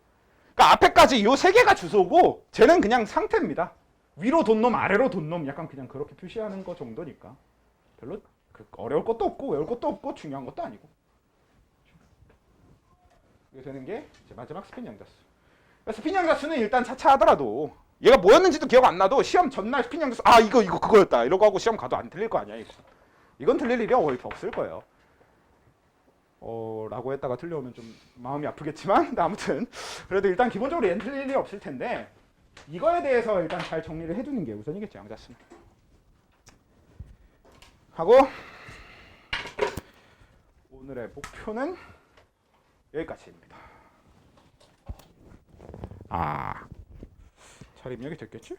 그러니까 앞에까지 요 세 개가 주소고 쟤는 그냥 상태입니다. 위로 돈 놈 아래로 돈 놈 약간 그냥 그렇게 표시하는 거 정도니까 별로 어려울 것도 없고 외울 것도 없고 중요한 것도 아니고. 이게 되는 게 이제 마지막 스핀 양자수. 스핀 양자수는 일단 차차 하더라도 얘가 뭐였는지도 기억 안 나도 시험 전날 스핀 양자수 이거 그거였다 이러고 하고 시험 가도 안 틀릴 거 아니야. 이건 틀릴 일이 거의 없을 거예요. 라고 했다가 틀려오면 좀 마음이 아프겠지만 아무튼 그래도 일단 기본적으로 얘는 틀릴 일이 없을 텐데 이거에 대해서 일단 잘 정리를 해두는 게 우선이겠죠. 양자수는 하고 오늘의 목표는 여기까지입니다. 잘 입력이 됐겠지?